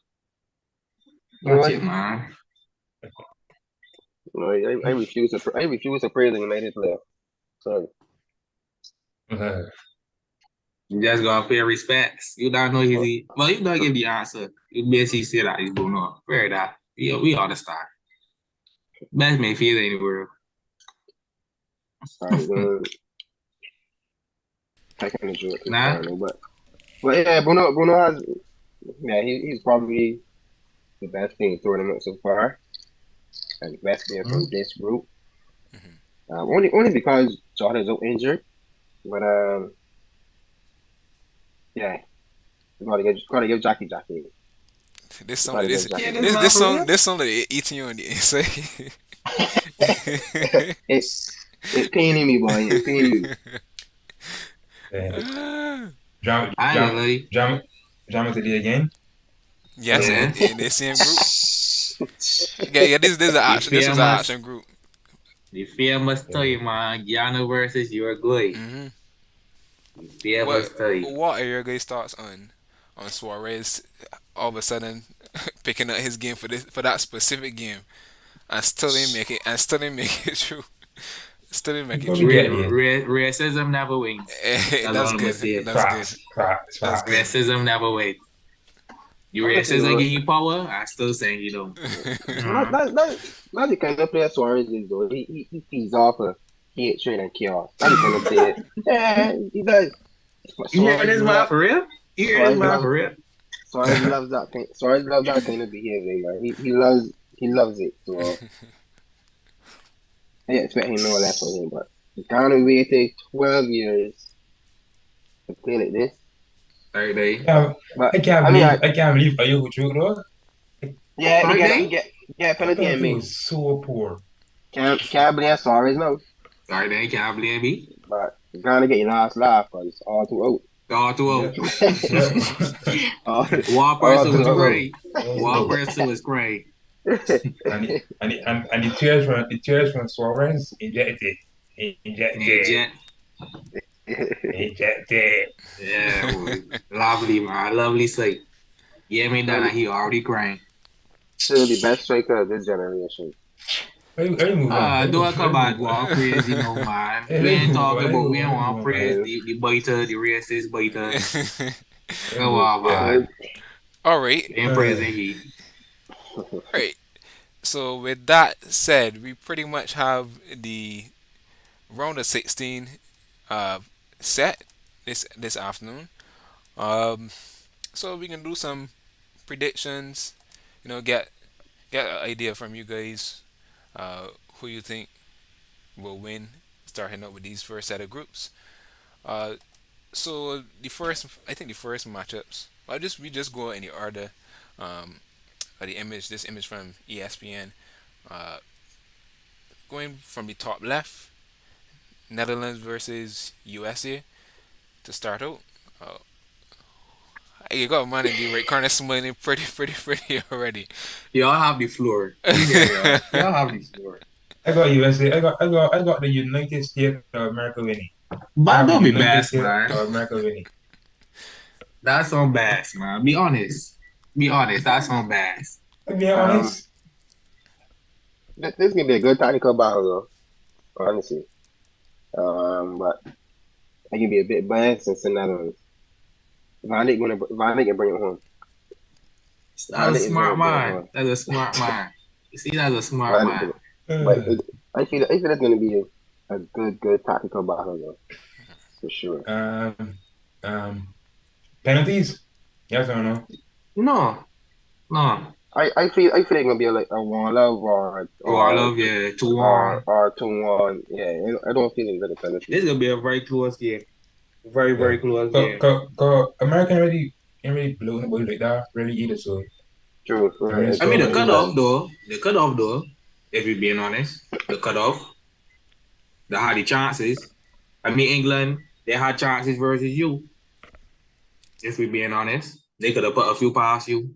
Speaker 2: You know
Speaker 4: that's
Speaker 2: what?
Speaker 4: it, man.
Speaker 2: No, I refuse to praise the United player. Sorry.
Speaker 3: Uh,
Speaker 4: You just gotta pay respects. You don't know easy. Well, you don't give the answer. You basically say that he's Bruno. Fair that. Yeah, we understand. Best midfielder in the world.
Speaker 2: Sorry, taking the joke too
Speaker 4: Nah.
Speaker 2: far, though, but yeah, Bruno has yeah he's probably the best thing in the tournament so far and the best player from this group.
Speaker 1: Mhm.
Speaker 2: Only because Jordan's so injured, but yeah, you gotta give Jackie.
Speaker 1: This
Speaker 2: You
Speaker 1: song,
Speaker 2: gotta
Speaker 1: this
Speaker 2: give
Speaker 4: Yeah,
Speaker 2: Jackie.
Speaker 4: this man for real.
Speaker 1: this song that eating you on the inside.
Speaker 2: it it paining me, boy. It paining me.
Speaker 3: yeah.
Speaker 1: Ah.
Speaker 3: Drama,
Speaker 4: I ain't gonna
Speaker 3: drama,
Speaker 4: lie.
Speaker 3: drama, drama today again.
Speaker 1: Yes,
Speaker 4: Yeah.
Speaker 1: in the same group. Yeah, yeah. This is an
Speaker 4: The
Speaker 1: action. This was an
Speaker 4: famous,
Speaker 1: action group.
Speaker 4: the famous
Speaker 3: Yeah.
Speaker 4: story, man. Ghana versus Uruguay.
Speaker 1: Hmm.
Speaker 4: The
Speaker 1: What
Speaker 4: famous story.
Speaker 1: what are your guys' thoughts on Suarez all of a sudden picking up his game for that specific game and still didn't make it through. Still didn't
Speaker 3: We
Speaker 1: make it
Speaker 3: probably
Speaker 1: through.
Speaker 3: get there.
Speaker 4: Racism never wins. That's all
Speaker 1: That's
Speaker 4: I'm gonna
Speaker 1: good.
Speaker 4: say.
Speaker 1: That's good. That's good.
Speaker 3: Facts.
Speaker 4: Racism never wins. Your
Speaker 2: Honestly,
Speaker 4: racism
Speaker 2: though,
Speaker 4: give you power. I still saying you don't.
Speaker 2: not
Speaker 4: Mm.
Speaker 2: not not not the kind of player Suarez is though. He feeds off of hatred and chaos. Not the kind of player. Yeah, he does. But
Speaker 4: You hear this man for real? You hear this
Speaker 2: Suarez
Speaker 4: man
Speaker 2: loves
Speaker 4: for real?
Speaker 2: Suarez loves that kind of behavior, man. He loves it. So I expect him no less from him. But Ghana waited 12 years to play like this.
Speaker 4: Third day.
Speaker 3: Yeah,
Speaker 2: But
Speaker 3: I can't
Speaker 2: I mean,
Speaker 3: believe I can't believe are you true though?
Speaker 2: yeah, he
Speaker 4: Third
Speaker 2: get he
Speaker 4: day?
Speaker 2: get get a
Speaker 3: That
Speaker 2: penalty and
Speaker 3: penalty
Speaker 2: me.
Speaker 3: was so poor.
Speaker 2: Can't blame Suarez now.
Speaker 4: Third day. Can't blame me.
Speaker 2: But Ghana get your last laugh because all too out.
Speaker 4: All too
Speaker 3: Yep.
Speaker 4: old.
Speaker 3: Yep.
Speaker 2: all,
Speaker 4: One
Speaker 2: all
Speaker 4: person
Speaker 2: too
Speaker 4: was
Speaker 2: out.
Speaker 4: great. One
Speaker 3: Oh,
Speaker 4: person was great.
Speaker 3: and the tears from Suarez
Speaker 4: And Jet.
Speaker 3: injected.
Speaker 4: Yeah, boy. Lovely, man. Lovely sight. Yeah, me
Speaker 2: still,
Speaker 4: that he already crying.
Speaker 2: still the best striker of this generation.
Speaker 3: Let me move on.
Speaker 4: Don't come back, go all crazy, no man. We
Speaker 3: Let's
Speaker 4: ain't
Speaker 3: move
Speaker 4: talking
Speaker 3: on. Let's
Speaker 4: about.
Speaker 3: move
Speaker 4: We
Speaker 3: on.
Speaker 4: don't
Speaker 3: Let's move
Speaker 4: want
Speaker 3: on,
Speaker 4: praise
Speaker 3: man.
Speaker 4: the biter, the racist biter.
Speaker 3: Let's
Speaker 4: Come
Speaker 3: move.
Speaker 4: on,
Speaker 2: Uh,
Speaker 4: man.
Speaker 1: All right.
Speaker 4: We ain't
Speaker 3: Uh,
Speaker 4: praising he.
Speaker 1: All right. So with that said, we pretty much have the round of 16 uh, set this afternoon. Um, so we can do some predictions. Get an idea from you guys who you think will win. Starting up with these first set of groups. Uh, so I think the first matchups. We just go in the order. Um, this image from ESPN. Uh, Going from the top left, Netherlands versus USA to start out. Uh, you got a man in the right corner smiling pretty already.
Speaker 4: Y'all have the floor. We hear y'all. Y'all have the floor.
Speaker 3: I got USA. I got the United States of America winning. I
Speaker 4: But
Speaker 3: have the
Speaker 4: don't be
Speaker 3: United
Speaker 4: bass,
Speaker 3: States
Speaker 4: man.
Speaker 3: of America winning.
Speaker 4: That's on bass, man. Be honest. Be honest. That's on bass.
Speaker 3: To be
Speaker 2: um,
Speaker 3: honest,
Speaker 2: this gonna be a good tactical battle, though, honestly. But I can be a bit biased since the Netherlands. Van Dijk can bring it home.
Speaker 4: That's a
Speaker 2: Ireland is
Speaker 4: smart
Speaker 2: very
Speaker 4: man.
Speaker 2: beautiful.
Speaker 4: That's a smart man. You see, that's a smart
Speaker 2: Ireland,
Speaker 4: man.
Speaker 2: but
Speaker 3: Uh,
Speaker 2: I feel it's gonna be a good tactical battle though, for sure.
Speaker 3: um, um, penalties? Yes or no?
Speaker 4: No, no.
Speaker 2: I feel it's gonna be like a 1-love
Speaker 4: Oh, I love you. 2-1.
Speaker 2: or 2-1. Yeah, I don't feel it's gonna
Speaker 4: This
Speaker 2: penalty.
Speaker 4: is gonna be a very close game. Very,
Speaker 3: Yeah.
Speaker 4: very close
Speaker 3: Cause,
Speaker 4: game.
Speaker 3: cause, 'cause American really ain't really blowing the boy like that really either. So
Speaker 2: True,
Speaker 3: I mean,
Speaker 2: right?
Speaker 4: I mean, the
Speaker 3: so
Speaker 2: Exactly.
Speaker 4: cutoff though. The cutoff though. If you're being honest, the cutoff. They had the chances. I mean, England. They had chances versus you. If we're being honest, they could have put a few past you.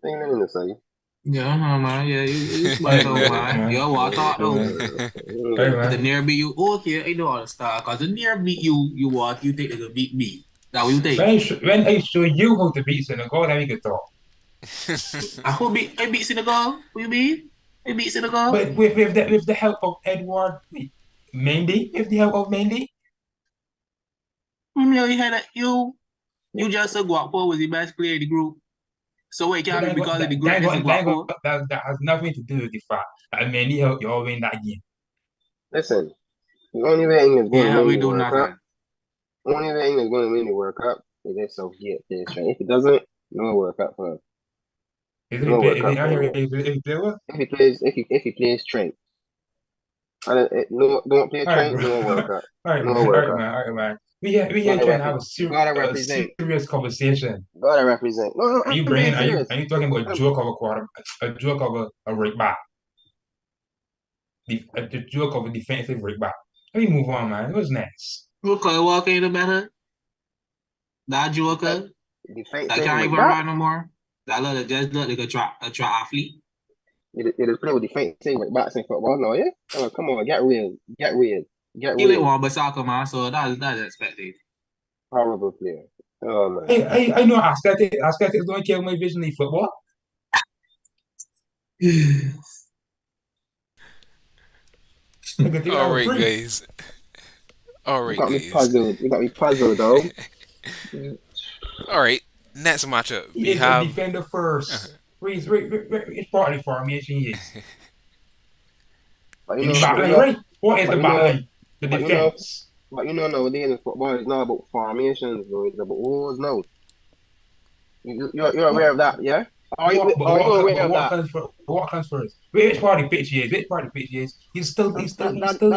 Speaker 2: Ain't nothing to say.
Speaker 4: Yeah, no, man. Yeah, you smart
Speaker 3: hey,
Speaker 4: though, man.
Speaker 3: man,
Speaker 4: You know what I thought though.
Speaker 3: hey
Speaker 4: The
Speaker 3: man,
Speaker 4: near beat you, okay, I know how to start. Cause the near beat you, you what you think they could beat me. That what you think?
Speaker 3: when I show you how to beat Senegal, then we can talk.
Speaker 4: I beat Senegal. Who you mean? I beat Senegal.
Speaker 3: But with the help of Edward Mendy, with the help of Mendy,
Speaker 4: You had that you just a Guapo was the best player in the group. So wait,
Speaker 3: but
Speaker 4: can't be because of the greatness of Guapo.
Speaker 3: that has nothing to do with the fact that Mendy helped you all win that game.
Speaker 2: Listen, the only way England's going
Speaker 4: Yeah,
Speaker 2: to
Speaker 4: how
Speaker 2: win
Speaker 4: we
Speaker 2: the
Speaker 4: do
Speaker 2: World Cup,
Speaker 4: nothing.
Speaker 2: only way England's going to win the World Cup is if Southgate plays straight. If it doesn't, no World Cup for him.
Speaker 3: If he
Speaker 2: No
Speaker 3: play,
Speaker 2: World Cup for England.
Speaker 3: if he play well,
Speaker 2: If he plays Trent, no, don't play
Speaker 3: all right,
Speaker 2: Trent,
Speaker 3: bro,
Speaker 2: no World Cup,
Speaker 3: all
Speaker 2: no World
Speaker 3: right,
Speaker 2: Cup.
Speaker 3: man, all right, man. We here
Speaker 2: Gotta
Speaker 3: trying to have
Speaker 2: represent. Gotta
Speaker 3: a
Speaker 2: represent.
Speaker 3: serious conversation.
Speaker 2: Gotta represent. No, no, I'm being serious.
Speaker 3: Are you talking about a
Speaker 2: I'm,
Speaker 3: joke of a quarter, a joke of a right back, the joke of a defensive right back? Let me move on, man. What's next?
Speaker 4: Okay, Walker ain't better. That
Speaker 2: defense,
Speaker 4: Joker, that
Speaker 2: defensive
Speaker 4: can't
Speaker 2: right
Speaker 4: even
Speaker 2: back.
Speaker 4: run no more. That little just look like a try athlete.
Speaker 2: It is play with defensive right backs in football. No, yeah. Oh, come on, get real, get real, get
Speaker 4: He like
Speaker 2: real.
Speaker 4: one but soccer man, so that's expected.
Speaker 2: Horrible player. Oh man.
Speaker 3: I know aesthetics don't kill my vision in football. I can take that
Speaker 1: All
Speaker 3: for
Speaker 1: right,
Speaker 3: free.
Speaker 1: guys. All
Speaker 2: You
Speaker 1: right,
Speaker 2: got me
Speaker 1: guys.
Speaker 2: puzzled. You got me puzzled though.
Speaker 1: All right. Next matchup,
Speaker 3: He
Speaker 1: we
Speaker 3: is a
Speaker 1: have.
Speaker 3: defender first. Which part of the formation he is?
Speaker 2: But
Speaker 3: In the back line, right? What is
Speaker 2: but
Speaker 3: the
Speaker 2: you
Speaker 3: back
Speaker 2: know,
Speaker 3: line? The
Speaker 2: but you know,
Speaker 3: defense.
Speaker 2: but you know nowadays in football it's not about formations, bro. It's about rules now. You're aware
Speaker 3: What
Speaker 2: of that, yeah? Are you
Speaker 3: but
Speaker 2: aware of that?
Speaker 3: what comes first? Which part of the pitch he is? Which part of the pitch he is?
Speaker 2: That don't
Speaker 3: He's
Speaker 2: matter.
Speaker 3: still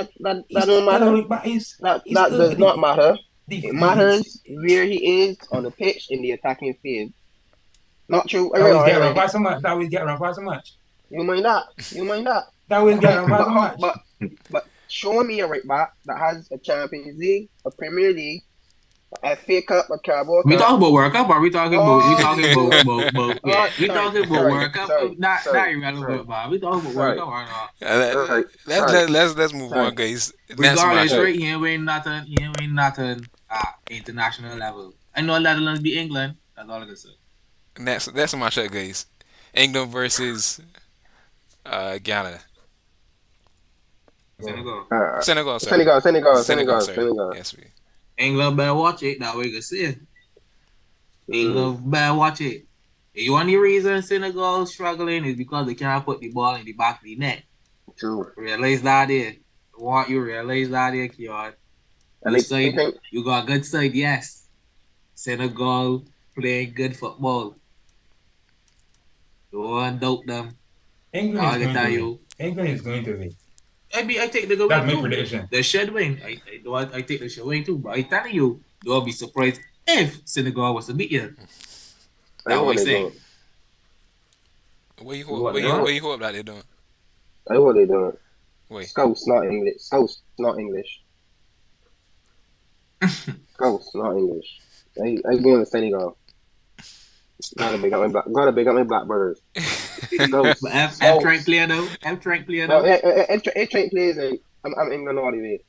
Speaker 3: but he's
Speaker 2: That
Speaker 3: still
Speaker 2: does not matter. It
Speaker 3: he's,
Speaker 2: matters where he is on the pitch in the attacking field. Not true.
Speaker 3: that
Speaker 2: Alright,
Speaker 3: always get
Speaker 2: alright,
Speaker 3: around
Speaker 2: alright.
Speaker 3: by so much. That always get around by so much.
Speaker 2: You mind that? You mind that?
Speaker 3: That always get around by
Speaker 2: But
Speaker 3: so
Speaker 2: how?
Speaker 3: much.
Speaker 2: But show me a right back that has a Champions League, a Premier League, a FA Cup, a Carabao
Speaker 4: We
Speaker 2: Cup.
Speaker 4: talking about World Cup or we
Speaker 2: Oh,
Speaker 4: talking about yeah. We
Speaker 2: sorry,
Speaker 4: talking about
Speaker 2: sorry,
Speaker 4: World Cup.
Speaker 2: sorry,
Speaker 4: Not
Speaker 2: sorry,
Speaker 4: irrelevant,
Speaker 2: sorry,
Speaker 4: man. We talking about World
Speaker 2: sorry,
Speaker 4: Cup or not.
Speaker 1: Let,
Speaker 2: sorry, sorry,
Speaker 1: let's move
Speaker 2: sorry,
Speaker 1: on, guys. Next
Speaker 4: Regardless,
Speaker 1: matchup.
Speaker 2: sorry.
Speaker 4: right? He ain't win nothing. He ain't win nothing at international level. I know Netherlands beat England. That's all I can say.
Speaker 1: Next matchup, guys. England versus Ghana.
Speaker 3: Go.
Speaker 4: Senegal.
Speaker 1: Senegal, sorry.
Speaker 2: Senegal,
Speaker 1: Sorry.
Speaker 2: Senegal.
Speaker 1: Yes, we.
Speaker 4: England better watch it. That way you can see it.
Speaker 2: Mm,
Speaker 4: England better watch it. The only reason Senegal is struggling is because they can't put the ball in the back of the net.
Speaker 2: true.
Speaker 4: Realize that there. I want you realize that there, Kion.
Speaker 2: And
Speaker 4: You
Speaker 2: I
Speaker 4: side,
Speaker 2: think,
Speaker 4: you got a good side, yes. Senegal playing good football. Don't doubt them.
Speaker 3: England
Speaker 4: I
Speaker 3: is
Speaker 4: can
Speaker 3: going to
Speaker 4: tell
Speaker 3: win.
Speaker 4: you.
Speaker 3: England is going to win.
Speaker 4: I think they go
Speaker 3: That's
Speaker 4: win
Speaker 3: my
Speaker 4: too.
Speaker 3: prediction.
Speaker 4: They should win. I think they should win too. But I telling you, don't be surprised if Senegal was to beat you.
Speaker 2: I
Speaker 4: That
Speaker 2: know
Speaker 4: what
Speaker 2: what
Speaker 4: I
Speaker 2: they're
Speaker 4: say.
Speaker 2: doing.
Speaker 1: What you
Speaker 4: You
Speaker 1: hope?
Speaker 4: what they
Speaker 1: What
Speaker 4: doing?
Speaker 1: you hope that they're doing?
Speaker 2: I know what they're doing.
Speaker 1: Wait.
Speaker 2: Scouts, not English. Scouts, not English. Scouts, not English. I going to Senegal. Gotta big up my black brothers. Scouts,
Speaker 4: But F Trank
Speaker 2: scouts.
Speaker 4: player though. F Trank player
Speaker 2: No,
Speaker 4: though.
Speaker 2: it train plays and I'm England all the way.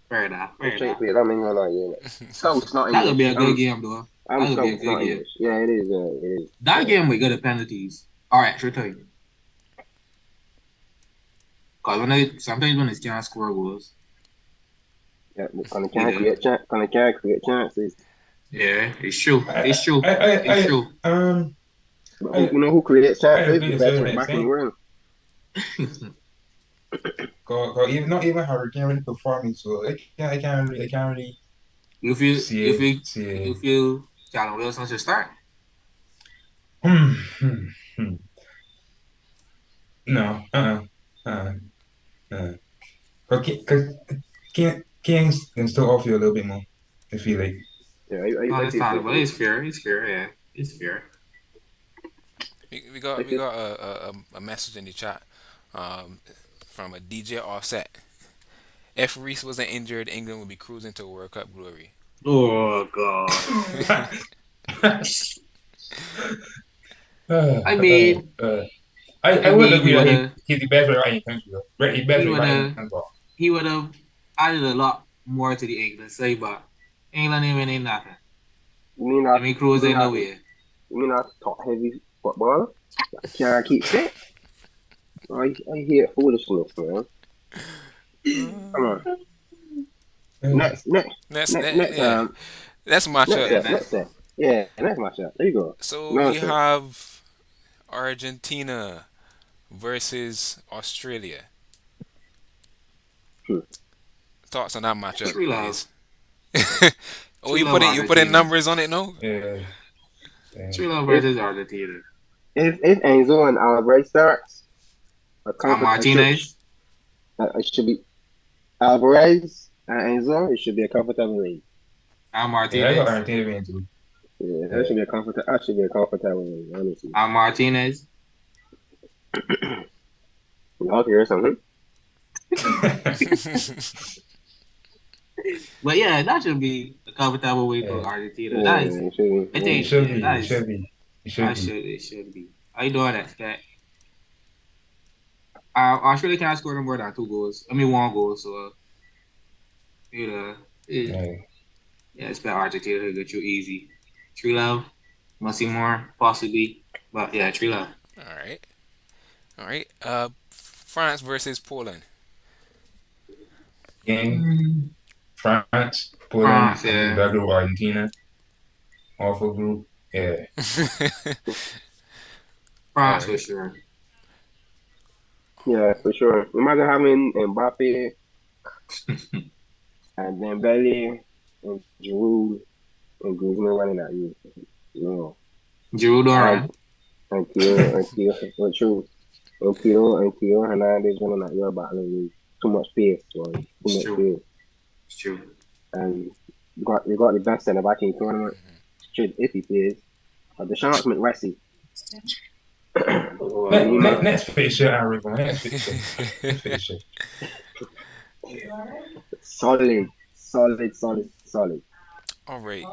Speaker 4: Fair enough. Fair
Speaker 2: It train
Speaker 4: enough.
Speaker 2: plays. I'm England all the way. Scouts, not
Speaker 4: That could be
Speaker 2: English.
Speaker 4: a good game though.
Speaker 2: I'm
Speaker 4: That could be a
Speaker 2: scouts,
Speaker 4: good
Speaker 2: not
Speaker 4: game.
Speaker 2: English. Yeah, it is. Yeah, it is.
Speaker 4: That
Speaker 2: Yeah.
Speaker 4: game we good at penalties. All right, sure tell you. Cause sometimes when it's can't score goals.
Speaker 2: Yeah, kind of can't create chances.
Speaker 4: Yeah, it's true.
Speaker 3: I,
Speaker 4: It's true.
Speaker 3: I,
Speaker 4: It's
Speaker 3: I,
Speaker 4: true.
Speaker 3: I, um,
Speaker 2: But
Speaker 3: I,
Speaker 2: who creates
Speaker 3: I
Speaker 2: chances?
Speaker 3: agree
Speaker 2: The
Speaker 3: to a
Speaker 2: best
Speaker 3: certain
Speaker 2: right back in the
Speaker 3: extent.
Speaker 2: world.
Speaker 3: Cause even not even Harry Kane really performing, so I can't really
Speaker 4: You feel
Speaker 3: see
Speaker 4: you
Speaker 3: it,
Speaker 4: feel
Speaker 3: see
Speaker 4: you
Speaker 3: it.
Speaker 4: feel Callum Wilson should start.
Speaker 3: Hmm, hmm, hmm. No, uh, uh. Cause Kings can still offer you a little bit more. I feel like.
Speaker 2: Yeah, I feel so
Speaker 4: Understandable.
Speaker 2: too.
Speaker 4: It's fair. It's fair. Yeah, it's fair.
Speaker 1: We
Speaker 2: I
Speaker 1: got we
Speaker 2: feel
Speaker 1: got a message in the chat um, from a DJ Offset. If Reese wasn't injured, England would be cruising to World Cup glory.
Speaker 4: Oh God.
Speaker 3: Uh,
Speaker 4: I
Speaker 3: uh,
Speaker 4: mean,
Speaker 3: uh.
Speaker 4: I
Speaker 3: I would
Speaker 4: mean,
Speaker 3: agree that he's the best right in country though. Right, he's best
Speaker 4: he would
Speaker 3: right in
Speaker 4: have
Speaker 3: country.
Speaker 4: he would have added a lot more to the England side, but England ain't winning nothing.
Speaker 2: you mean
Speaker 4: They
Speaker 2: I
Speaker 4: me
Speaker 2: you mean
Speaker 4: cruising
Speaker 2: I
Speaker 4: nowhere.
Speaker 2: you mean I talk heavy football? Can't keep fit. I hear foolishness, man. Come on.
Speaker 3: Uh,
Speaker 2: Next next next
Speaker 1: Yeah, let's match
Speaker 2: next
Speaker 1: up.
Speaker 4: Yeah,
Speaker 2: set.
Speaker 4: that
Speaker 2: Next set. Yeah, next match up. There you go.
Speaker 1: So we
Speaker 2: Nonsense.
Speaker 1: have Argentina versus Australia.
Speaker 2: Hmm.
Speaker 1: Thoughts on that matchup,
Speaker 4: true love.
Speaker 1: please? Oh,
Speaker 4: True love
Speaker 1: you putting
Speaker 4: Argentina.
Speaker 1: numbers on it, no?
Speaker 3: yeah, yeah.
Speaker 4: True love
Speaker 2: If
Speaker 4: versus Argentina.
Speaker 2: if Enzo and Alvarez starts, a
Speaker 4: And
Speaker 2: comfort
Speaker 4: Martinez.
Speaker 2: it should be Alvarez and Enzo. It should be a comfortable lead.
Speaker 4: And
Speaker 3: Yeah, I got
Speaker 4: Martinez.
Speaker 3: Argentina being too.
Speaker 2: Yeah, that
Speaker 3: Yeah.
Speaker 2: should be a comfort. That should be a comfortable lead. Honestly.
Speaker 4: And Martinez.
Speaker 2: Y'all hear something?
Speaker 4: But yeah, that should be a comfortable way for
Speaker 3: Yeah.
Speaker 4: Argentina. That is,
Speaker 2: Yeah, it should
Speaker 4: I
Speaker 2: be.
Speaker 3: It
Speaker 4: think,
Speaker 3: should
Speaker 4: yeah,
Speaker 3: be.
Speaker 4: that
Speaker 3: It
Speaker 4: is,
Speaker 3: should be. It should be.
Speaker 4: it should be. I don't expect. Australia can't score no more than 2 goals. I mean, 1 goal. So, you know, it,
Speaker 3: Yeah.
Speaker 4: yeah, expect Argentina to get you easy. Tree love, must see more, possibly. But yeah, tree love.
Speaker 1: All right, all right. France versus Poland.
Speaker 3: Game France, Poland,
Speaker 4: France,
Speaker 3: and the
Speaker 4: yeah.
Speaker 3: back group Argentina, awful group. Yeah.
Speaker 1: All
Speaker 4: France for
Speaker 1: right.
Speaker 4: sure.
Speaker 2: Yeah, for sure. Imagine having Mbappe and Dembele and Giroud and Griezmann running at you. No.
Speaker 4: Giroud
Speaker 2: And
Speaker 4: Doran.
Speaker 2: Kilo Hernandez running at your battling with too much pace, or too
Speaker 4: It's
Speaker 2: much
Speaker 4: true.
Speaker 2: pace.
Speaker 4: It's true.
Speaker 2: And you got the best centre back in the tournament. Should if he plays. But the chance with Messi.
Speaker 3: Next fixture, Aaron. Next fixture. Next fixture.
Speaker 2: Solid.
Speaker 1: All right.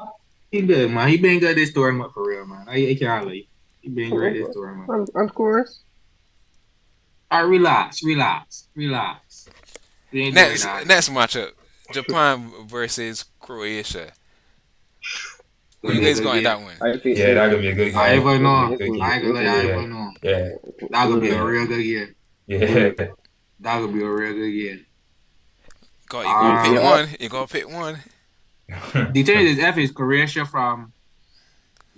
Speaker 4: He good, man. He been good this tournament for real, man. I can't lie. He been great this tournament.
Speaker 2: Of course.
Speaker 4: All right, relax. We ain't doing that.
Speaker 1: Next matchup: Japan versus Croatia. Who
Speaker 4: Gonna
Speaker 1: you
Speaker 4: be a
Speaker 1: guys
Speaker 4: good
Speaker 1: got in
Speaker 4: game.
Speaker 1: that one?
Speaker 2: I think
Speaker 3: Yeah, that could be a good
Speaker 4: I
Speaker 3: game.
Speaker 4: ever know.
Speaker 3: Good
Speaker 4: I
Speaker 3: game.
Speaker 4: ain't gonna lie, I
Speaker 3: Yeah.
Speaker 4: ever know.
Speaker 3: Yeah.
Speaker 4: That could be a
Speaker 2: Mm.
Speaker 4: real good game.
Speaker 3: Yeah.
Speaker 4: That could be a real good game.
Speaker 1: You gotta pick
Speaker 2: Yeah.
Speaker 1: one. You gotta pick one.
Speaker 4: The thing is, F is Croatia from.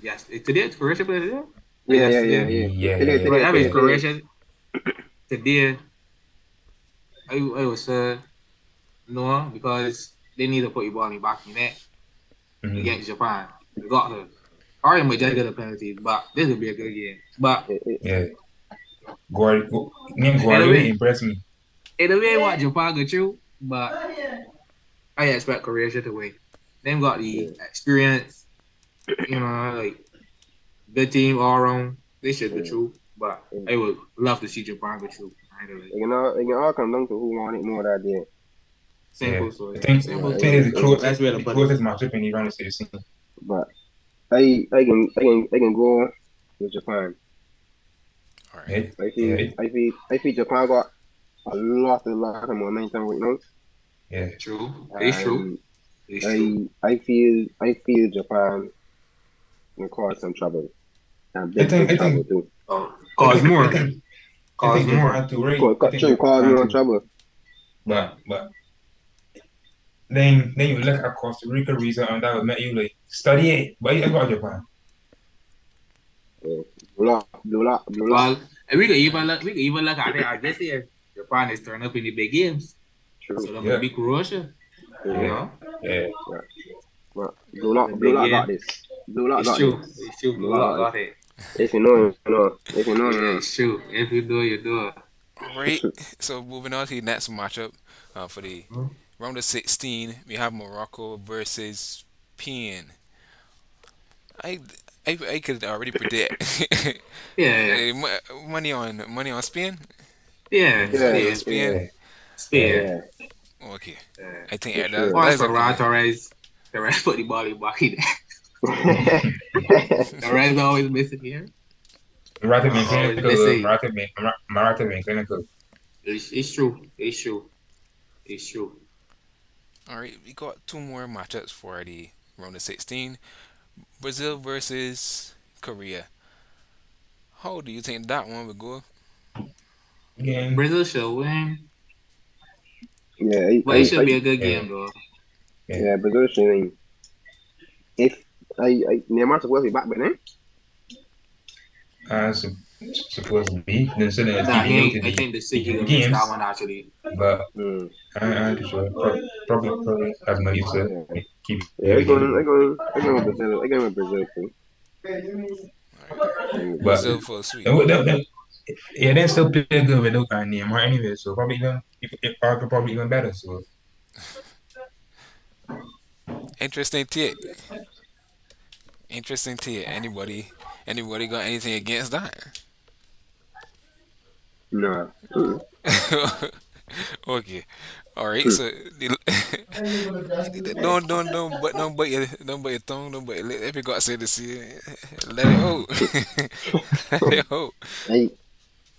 Speaker 4: Yes, today Croatia played today.
Speaker 2: Yeah.
Speaker 3: Yeah.
Speaker 4: But F is
Speaker 3: Yeah.
Speaker 4: Croatia today. I was no, because they need to put your ball in the back of the net
Speaker 3: Mhm.
Speaker 4: against Japan. They got to. Already might just get a penalty, but this will be a good game. But
Speaker 3: Yeah. Guardiola impressed me.
Speaker 4: it'll be what Japan go through, but I expect Croatia to win. Them got the experience, like good team all around. They should go through, but I would love to see Japan go through.
Speaker 2: It can all come down to who won it more that day.
Speaker 4: Simple
Speaker 3: Yeah.
Speaker 4: story.
Speaker 3: I think
Speaker 4: Simple
Speaker 3: is
Speaker 4: story.
Speaker 3: the
Speaker 4: That's where to put it.
Speaker 3: closest matchup in Iran is the scene.
Speaker 2: But I can go with Japan.
Speaker 1: All right.
Speaker 2: I feel Japan got a lot of momentum right now.
Speaker 3: Yeah.
Speaker 4: True. It's true. It's true.
Speaker 2: I feel Japan will cause some trouble. And big trouble too.
Speaker 4: Oh, cause more.
Speaker 3: I think
Speaker 4: Cause more.
Speaker 3: Japan too, right?
Speaker 2: Cause more trouble.
Speaker 3: But then you look at Costa Rica result and that would make you like study it. But I got Japan.
Speaker 2: Yeah. Blue lock.
Speaker 4: Well, we could even look at it as this year. Japan is turning up in the big games,
Speaker 2: True.
Speaker 4: so that might
Speaker 3: Yeah,
Speaker 4: be Croatia. You
Speaker 2: Yeah.
Speaker 3: yeah,
Speaker 4: know,
Speaker 3: yeah.
Speaker 2: Yeah. Well,
Speaker 4: the
Speaker 2: Blue
Speaker 4: big
Speaker 2: lock got
Speaker 4: game.
Speaker 2: this. Blue lock
Speaker 4: It's
Speaker 2: got
Speaker 4: true.
Speaker 2: this.
Speaker 4: It's true.
Speaker 2: Blue
Speaker 4: Blue
Speaker 2: lock
Speaker 4: Lock
Speaker 2: got this.
Speaker 4: got it.
Speaker 2: If you know, you know. If you know, you
Speaker 4: Yeah,
Speaker 2: know.
Speaker 4: it's true. If you do, you do it.
Speaker 1: All right. So moving on to the next matchup for the
Speaker 4: Hmm?
Speaker 1: round of 16, we have Morocco versus Spain. I I could already predict.
Speaker 4: Yeah,
Speaker 1: Money on Spain.
Speaker 4: yeah,
Speaker 2: Yeah,
Speaker 1: Money on
Speaker 4: Spain,
Speaker 1: Spain.
Speaker 2: yeah,
Speaker 4: Spain.
Speaker 3: Yeah.
Speaker 2: yeah,
Speaker 1: Okay.
Speaker 4: Yeah.
Speaker 1: I think
Speaker 2: for
Speaker 1: that
Speaker 2: sure.
Speaker 1: that
Speaker 4: Once
Speaker 1: is a
Speaker 4: for
Speaker 1: good
Speaker 4: Ryan
Speaker 1: one.
Speaker 4: Torres, the rest put the ball in back in. The rest always missing here.
Speaker 3: Marata being
Speaker 4: Always
Speaker 3: clinical.
Speaker 4: missing.
Speaker 3: Marata being clinical.
Speaker 4: It's true. It's true. It's true.
Speaker 1: All right. We got two more matchups for the round of 16. Brazil versus Korea. How do you think that one would go?
Speaker 3: Again,
Speaker 4: Brazil should win,
Speaker 2: Yeah,
Speaker 4: but it should be a good
Speaker 3: yeah,
Speaker 4: game though.
Speaker 3: yeah.
Speaker 2: yeah, but those things, if Neymar supposed to be back by then,
Speaker 3: Uh, sup- Supposed to be. Then so they'll
Speaker 4: Nah,
Speaker 3: keep
Speaker 4: he
Speaker 3: him
Speaker 4: ain't.
Speaker 3: to
Speaker 4: I think the
Speaker 3: the
Speaker 4: City
Speaker 3: few
Speaker 4: gonna miss that
Speaker 3: games,
Speaker 4: one actually.
Speaker 3: but
Speaker 2: mm,
Speaker 3: I'm not sure. Probably as much to
Speaker 2: yeah,
Speaker 3: keep
Speaker 2: yeah,
Speaker 3: every game.
Speaker 2: they're going with Brazil, they're going with Brazil too.
Speaker 1: All right.
Speaker 2: Going with
Speaker 3: But
Speaker 2: Brazil.
Speaker 1: Brazil for a sweep.
Speaker 3: yeah, they still play good without Neymar anyway. So probably even if argue probably even better. So
Speaker 1: Interesting take. Interesting take. Anybody got anything against that?
Speaker 2: Nah, mm,
Speaker 1: Okay. All right.
Speaker 2: mm.
Speaker 1: So don't bite your tongue. Don't bite. If you got to say this, let it out. Let it out.
Speaker 2: Hey,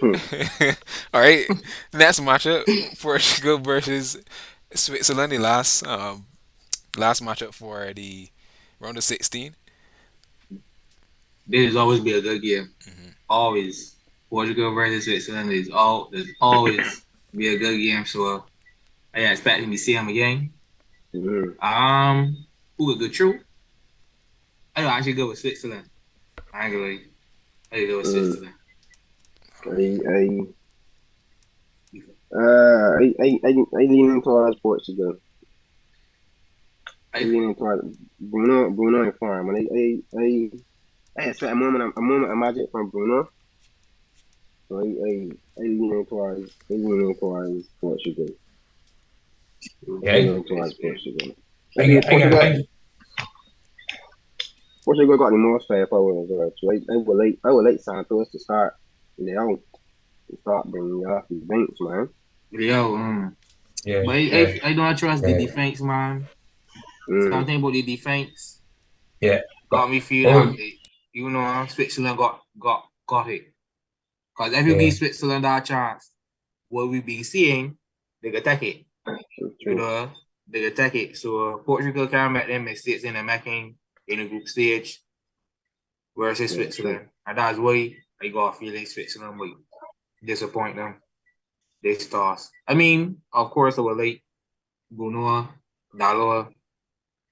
Speaker 2: mm,
Speaker 1: All right. Next matchup: Portugal versus Switzerland. The last matchup for the round of 16.
Speaker 4: This will always be a good game. Always. Portugal versus Switzerland is all. There's always be a good game. So I expect him to see him again.
Speaker 2: mm,
Speaker 4: Who would go true? I don't actually go with Switzerland. I ain't gonna lie. I go with
Speaker 2: mm.
Speaker 4: Switzerland.
Speaker 2: I, I leaning towards Portugal. I
Speaker 4: I
Speaker 2: leaning towards Bruno and Farm. And I expect a moment of magic from Bruno. So I leaning towards Portugal.
Speaker 3: yeah,
Speaker 2: Leaning towards Portugal. I
Speaker 3: I
Speaker 2: think
Speaker 3: get, I get, I,
Speaker 2: Portugal got the most firepower as well. So I would like Santos to start now to start bringing off his bench, man.
Speaker 4: yo,
Speaker 3: yeah,
Speaker 4: but
Speaker 3: yeah,
Speaker 4: I don't trust the
Speaker 3: yeah,
Speaker 4: defense, man.
Speaker 2: Mm,
Speaker 4: Something about the defense
Speaker 3: yeah. But
Speaker 4: got me feel that
Speaker 3: oh
Speaker 4: you know Switzerland got it. Cause if you give
Speaker 3: yeah,
Speaker 4: Switzerland that chance, what we been seeing, they can take it. You
Speaker 2: true.
Speaker 4: know, they can take it. So Portugal can make them mistakes in the making in the group stage versus
Speaker 2: Yeah, true.
Speaker 4: Switzerland, and that's why I got a feeling Switzerland will disappoint them. They stars. I mean, of course, I would like Bruno, Dalot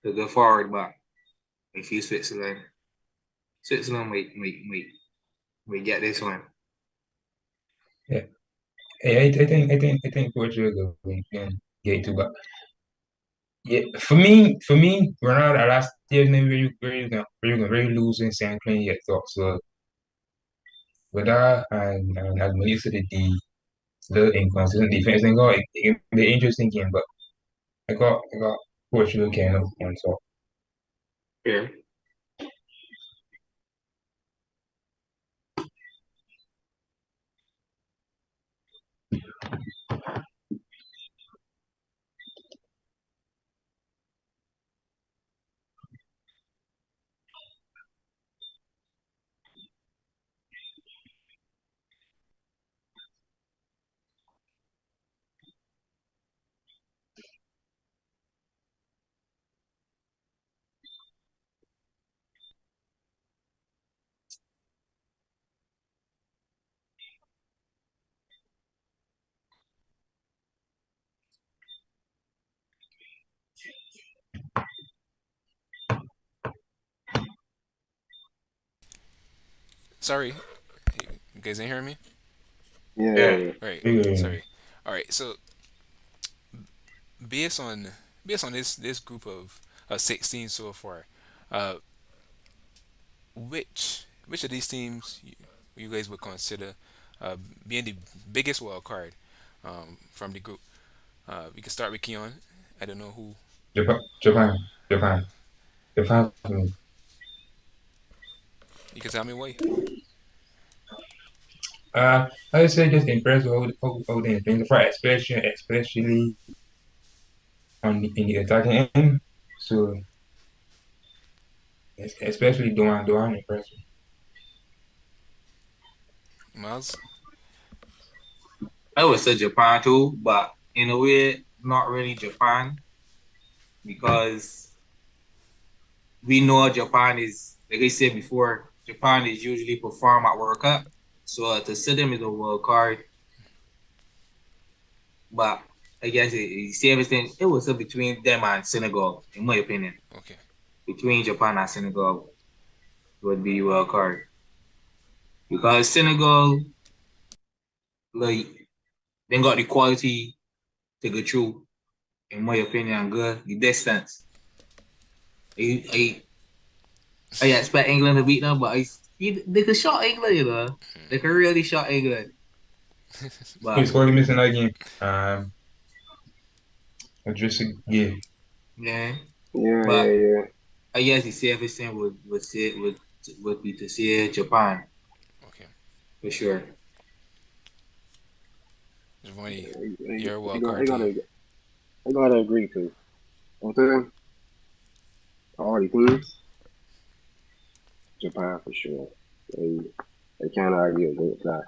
Speaker 4: to go forward, but if you Switzerland we get this one.
Speaker 3: yeah. Yeah, I think Portugal can get to, but yeah, for me, Ronaldo last year, maybe where you gonna really lose in San Clean yet thought so. With that and as many to the inconsistent defense and go, it can be an interesting game, but I got Portugal can on top.
Speaker 4: Yeah.
Speaker 1: Sorry, you guys ain't hearing me?
Speaker 2: Yeah, yeah,
Speaker 4: Yeah.
Speaker 2: yeah.
Speaker 1: All right,
Speaker 3: Yeah.
Speaker 1: sorry. All right, so based on this group of 16 so far, uh, which of these teams you guys would consider uh, being the biggest wild card from the group? We can start with Keon. I don't know who.
Speaker 3: Japan, Japan, Japan, Japan for me.
Speaker 1: You can tell me why.
Speaker 3: I would say just impressed with how they think for especially in the attacking end. So especially Doan impressed me.
Speaker 1: Miles.
Speaker 4: I would say Japan too, but in a way, not really Japan because we know Japan is, like I said before, Japan is usually perform at World Cup. So to see them is a wild card, but I guess it see everything. It was between them and Senegal, in my opinion.
Speaker 1: Okay.
Speaker 4: Between Japan and Senegal would be wild card because Senegal, like, they got the quality to go through, in my opinion, good. The distance. I, I expect England to beat them, but they could shot England, you know. They could really shot England.
Speaker 3: Who's
Speaker 4: But
Speaker 3: scored missing that game? Just yeah.
Speaker 4: yeah,
Speaker 2: Yeah, yeah,
Speaker 4: but
Speaker 2: yeah.
Speaker 4: I guess the safest thing would be to say Japan
Speaker 1: Okay.
Speaker 4: for sure.
Speaker 1: Giovanni,
Speaker 2: I,
Speaker 1: your
Speaker 2: I,
Speaker 1: wild
Speaker 2: got,
Speaker 1: card team.
Speaker 2: I gotta agree to. Okay, all the teams, Japan for sure. They, they can't argue against that.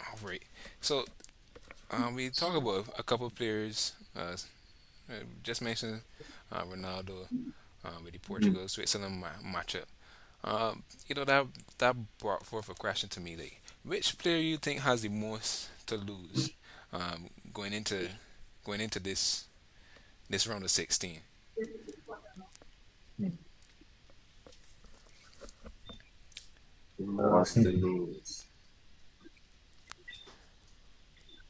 Speaker 1: All right. So we talk about a couple of players. Just mentioned Ronaldo with the
Speaker 4: Mhm.
Speaker 1: Portugal Switzerland matchup. That brought forth a question to me. Like, which player you think has the most to lose um, going into this round of 16?
Speaker 4: What's the lose?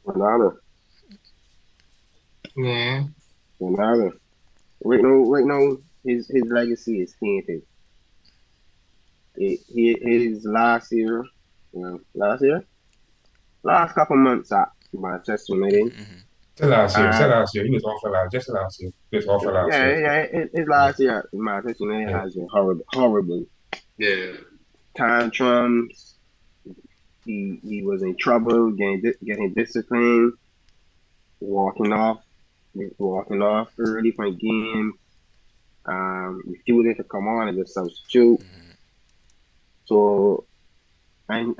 Speaker 2: Ronaldo,
Speaker 4: Yeah.
Speaker 2: Ronaldo. Wait, no. His legacy is tainted. His last year, last couple months at Manchester United.
Speaker 3: Till
Speaker 2: Uh,
Speaker 3: last year, he was awful last. Just last year, he was awful last year.
Speaker 2: yeah. His
Speaker 3: Yeah,
Speaker 2: last year at Manchester United
Speaker 3: yeah.
Speaker 2: has been horrible.
Speaker 4: Yeah.
Speaker 2: Tantrums. He was in trouble, getting disciplined, walking off, walking off early from game. Refusing to come on as a substitute. So, and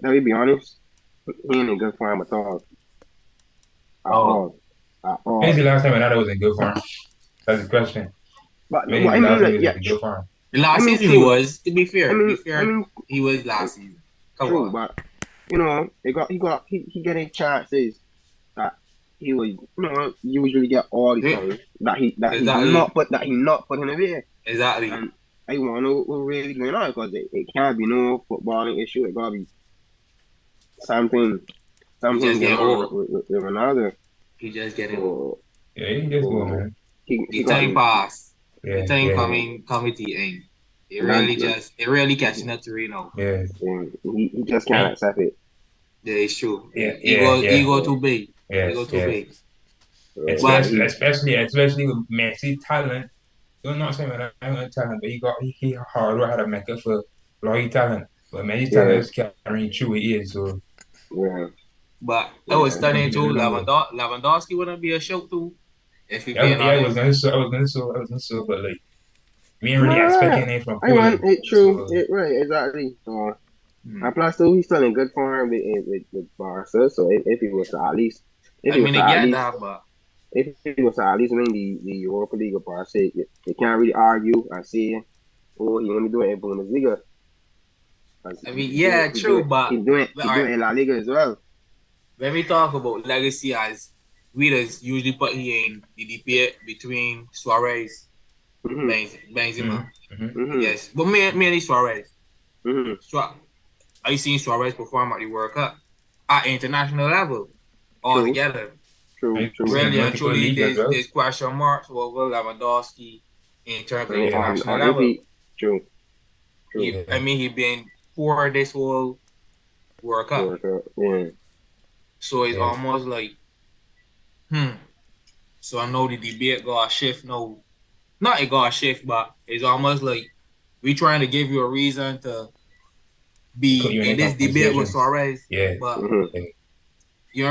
Speaker 2: let me be honest, he ain't in good form at
Speaker 4: Oh,
Speaker 2: all, at
Speaker 3: When's
Speaker 2: all.
Speaker 3: the last time another was in good form? That's the question.
Speaker 2: But
Speaker 3: Maybe the
Speaker 2: I mean,
Speaker 3: last time
Speaker 2: like,
Speaker 3: he was
Speaker 2: yeah,
Speaker 3: in good form.
Speaker 4: the
Speaker 2: I
Speaker 4: last
Speaker 2: mean,
Speaker 4: season he
Speaker 2: true.
Speaker 4: was. To be
Speaker 2: I
Speaker 4: fair,
Speaker 2: mean,
Speaker 4: he was last season. Come
Speaker 2: true.
Speaker 4: on.
Speaker 2: But he getting chances that he would, usually get all the
Speaker 4: Yeah,
Speaker 2: time
Speaker 4: exactly.
Speaker 2: that he not putting away.
Speaker 4: Exactly.
Speaker 2: And I want to know what really going on because it can't be no footballing issue. It gotta be something
Speaker 4: He
Speaker 2: something
Speaker 4: just
Speaker 2: going
Speaker 4: getting
Speaker 2: on
Speaker 4: old.
Speaker 2: with Ronaldo.
Speaker 4: He just getting old.
Speaker 2: So
Speaker 3: Yeah, he just go,
Speaker 2: so
Speaker 3: man.
Speaker 2: he
Speaker 4: The
Speaker 2: got
Speaker 4: time
Speaker 2: to
Speaker 4: pass. The
Speaker 3: Yeah,
Speaker 4: time
Speaker 3: yeah,
Speaker 4: coming to the end.
Speaker 2: man,
Speaker 4: It really catching up to Reno.
Speaker 3: yeah,
Speaker 2: he just can't
Speaker 3: Me-
Speaker 2: accept it.
Speaker 4: Yeah, it's true.
Speaker 3: yeah, yeah, yeah,
Speaker 4: Ego
Speaker 2: So
Speaker 4: too big.
Speaker 3: yeah,
Speaker 4: Ego too
Speaker 3: yeah.
Speaker 4: big.
Speaker 2: yeah,
Speaker 4: But
Speaker 3: Especially with Messi talent. I'm not saying that I have talent, but he hard work how to make up for low talent. But Messi talent
Speaker 2: yeah,
Speaker 3: is carrying through it is. So
Speaker 2: yeah,
Speaker 4: but I was
Speaker 2: yeah,
Speaker 4: studying
Speaker 3: especially with
Speaker 4: too.
Speaker 3: Ronaldo.
Speaker 4: Lewandowski wouldn't be a show too, if we
Speaker 3: Yeah,
Speaker 4: being
Speaker 3: yeah,
Speaker 4: honest.
Speaker 3: I was gonna so, but like we ain't really expecting
Speaker 2: But
Speaker 3: anything from
Speaker 2: I want
Speaker 3: Poland.
Speaker 2: it true.
Speaker 3: So
Speaker 2: It right, exactly. So
Speaker 4: Hmm.
Speaker 2: and plus, too, he's still in good form with Barca. So if he was to at least, if
Speaker 4: I
Speaker 2: he was
Speaker 4: mean,
Speaker 2: to
Speaker 4: I
Speaker 2: at
Speaker 4: get
Speaker 2: least,
Speaker 4: that, but
Speaker 2: if he was to at least win the Europa League or Barca, they can't really argue and say, oh, he only doing it in Bundesliga. Because
Speaker 4: I mean, yeah, true. But
Speaker 2: he
Speaker 4: all
Speaker 2: doing
Speaker 4: right,
Speaker 2: it in La Liga as well.
Speaker 4: when we talk about legacy, as we just usually put here in the debate between Suarez.
Speaker 2: Mhm.
Speaker 4: Benzema.
Speaker 2: Mhm.
Speaker 4: Yes, but mainly Suarez.
Speaker 2: Mhm.
Speaker 4: I seen Suarez perform at the World Cup at international level
Speaker 2: True.
Speaker 4: altogether.
Speaker 2: True.
Speaker 3: I
Speaker 2: True.
Speaker 3: see
Speaker 4: Really and
Speaker 3: multiple
Speaker 4: truly,
Speaker 3: leagues as well.
Speaker 4: there's question marks over Lewandowski in terms of
Speaker 2: And
Speaker 3: Yeah,
Speaker 4: international
Speaker 2: if
Speaker 4: level.
Speaker 2: he true. True.
Speaker 4: I
Speaker 3: yeah,
Speaker 4: mean, he been poor this whole World Cup,
Speaker 2: Work out. Yeah.
Speaker 4: so it's
Speaker 3: yeah.
Speaker 4: almost like, hmm. So I know the debate got a shift. No, not it got a shift, but it's almost like we trying to give you a reason to
Speaker 3: Put
Speaker 4: be
Speaker 3: you in
Speaker 4: in
Speaker 3: the
Speaker 4: this debate with
Speaker 3: conversation.
Speaker 4: Suarez,
Speaker 3: Yeah,
Speaker 4: but
Speaker 2: Mhm.
Speaker 3: yeah,
Speaker 4: you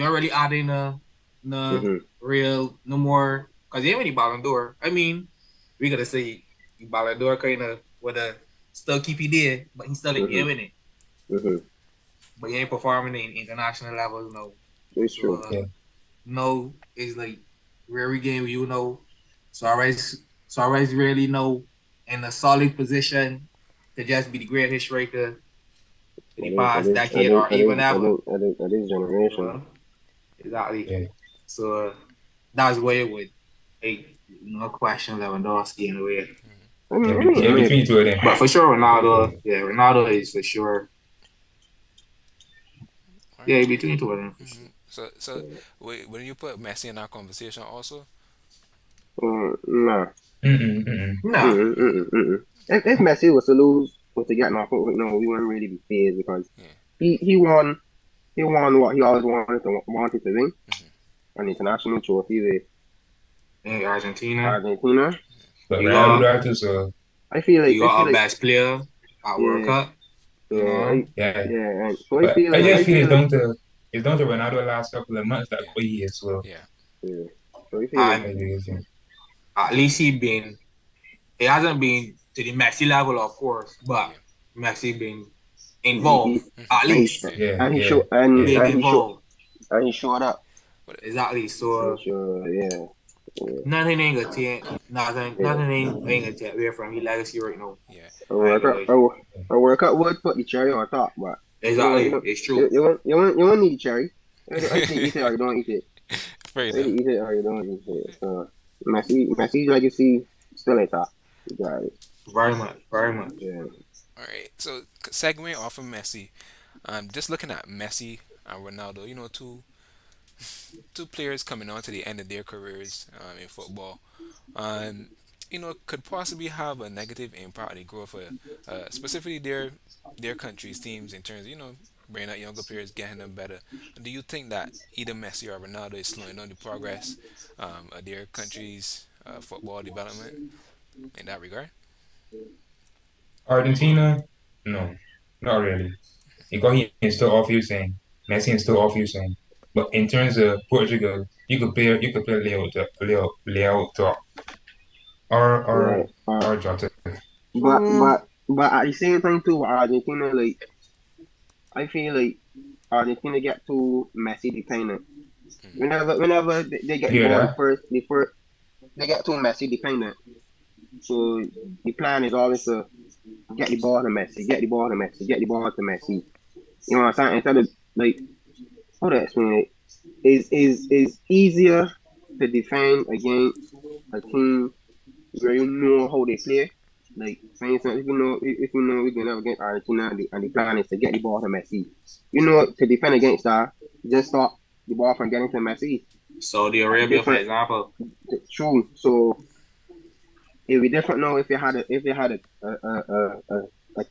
Speaker 4: don't really adding the
Speaker 2: Mhm.
Speaker 4: real no more because he ain't really Ballon d'Or. I mean, we gotta say Ballon d'Or kind of with a still keep he there, but he still ain't
Speaker 2: Mhm.
Speaker 4: winning it.
Speaker 2: Mhm.
Speaker 4: But he ain't performing in international levels, no.
Speaker 2: It's
Speaker 4: So
Speaker 2: true.
Speaker 3: yeah.
Speaker 4: no, it's like every game Suarez really know in a solid position to just be the greatest striker in
Speaker 2: At
Speaker 4: the
Speaker 2: this, at
Speaker 4: past
Speaker 2: this, at
Speaker 4: decade
Speaker 2: this,
Speaker 4: or
Speaker 2: at this,
Speaker 4: even
Speaker 2: at
Speaker 4: ever.
Speaker 2: this, at this, at this
Speaker 4: You
Speaker 2: generation.
Speaker 4: know? Exactly.
Speaker 3: Yeah.
Speaker 4: So that's where it would no question Lewandowski in a way.
Speaker 2: I mean,
Speaker 3: Yeah,
Speaker 2: I mean, I
Speaker 3: yeah,
Speaker 2: mean,
Speaker 3: between the two of them.
Speaker 4: But for sure
Speaker 3: Yeah.
Speaker 4: Ronaldo is for sure.
Speaker 1: All right.
Speaker 4: Yeah, between two of them for sure.
Speaker 1: So wait, when you put Messi in that conversation also?
Speaker 2: nah.
Speaker 4: Nah.
Speaker 2: If Messi was to lose, was to get knocked out, no, we wouldn't really be phased because
Speaker 1: Yeah.
Speaker 2: he won what he always wanted to win, an international trophy with
Speaker 4: In Argentina.
Speaker 2: Argentina.
Speaker 3: But
Speaker 4: You
Speaker 3: Ronaldo
Speaker 2: So
Speaker 4: got
Speaker 3: that too, so
Speaker 4: you
Speaker 2: I
Speaker 4: got
Speaker 2: feel
Speaker 4: a
Speaker 2: like
Speaker 4: best player at World
Speaker 2: yeah.
Speaker 4: Cup, you
Speaker 2: So
Speaker 4: know.
Speaker 2: I
Speaker 3: yeah.
Speaker 2: yeah, and so I
Speaker 3: But
Speaker 2: feel
Speaker 3: I
Speaker 2: like
Speaker 3: just
Speaker 2: I
Speaker 3: feel
Speaker 2: feel like
Speaker 3: it's down to Ronaldo last couple of months that
Speaker 1: Yeah.
Speaker 3: what he is. So
Speaker 1: Yeah.
Speaker 2: yeah. So I feel like
Speaker 4: And
Speaker 3: maybe it's him.
Speaker 4: at least he hasn't been to the Messi level of course, but
Speaker 1: Yeah.
Speaker 4: Messi been
Speaker 2: he,
Speaker 4: involved
Speaker 2: he
Speaker 4: at
Speaker 2: and he
Speaker 4: least.
Speaker 1: Yeah.
Speaker 3: Yeah,
Speaker 2: and he
Speaker 3: yeah,
Speaker 2: showed and
Speaker 3: yeah.
Speaker 4: Been
Speaker 2: and he showed
Speaker 4: involved.
Speaker 2: and he showed up.
Speaker 1: But
Speaker 4: Exactly.
Speaker 2: And
Speaker 4: So
Speaker 2: sure, yeah, yeah.
Speaker 4: nothing ain't gonna take
Speaker 2: Yeah.
Speaker 4: ain't gonna take away from his legacy right now.
Speaker 1: yeah.
Speaker 2: A
Speaker 4: I ain't
Speaker 2: World
Speaker 4: gonna
Speaker 2: Cup,
Speaker 4: lie.
Speaker 2: a World Cup would put the cherry on top, but
Speaker 4: Exactly. It's true.
Speaker 2: you won't need cherry. Either eat it or you don't eat it.
Speaker 1: Fair
Speaker 2: Either
Speaker 1: enough.
Speaker 2: eat it or you don't eat it. So Messi legacy still intact. You got it.
Speaker 4: Very much. Very much.
Speaker 2: Yeah.
Speaker 1: All right. So segueing off of Messi, just looking at Messi and Ronaldo, two players coming on to the end of their careers in football, um, could possibly have a negative impact on the growth of specifically their country's teams in terms of, bringing out younger players, getting them better. Do you think that either Messi or Ronaldo is slowing down the progress of their country's football development in that regard?
Speaker 3: Argentina, no, not really. Because he is still off you saying Messi is still off you saying. But in terms of Portugal, you could play Leo or
Speaker 2: Right.
Speaker 3: or or Jota.
Speaker 2: But
Speaker 4: Mm,
Speaker 2: but but at the same time too, Argentina I feel like Argentina get too Messi dependent. Whenever they get the
Speaker 3: Hear
Speaker 2: ball,
Speaker 3: that?
Speaker 2: the first they get too Messi dependent. So the plan is always to get the ball to Messi, get the ball to Messi, get the ball to Messi. You know what I'm saying? Instead of like how to explain it is easier to defend against a team where you know how they play. Like for instance, if you know we're going up against Argentina and the plan is to get the ball to Messi, to defend against that, just stop the ball from getting to Messi.
Speaker 4: Saudi Arabia, for
Speaker 2: Different,
Speaker 4: example.
Speaker 2: true. So it'd be different now if you had a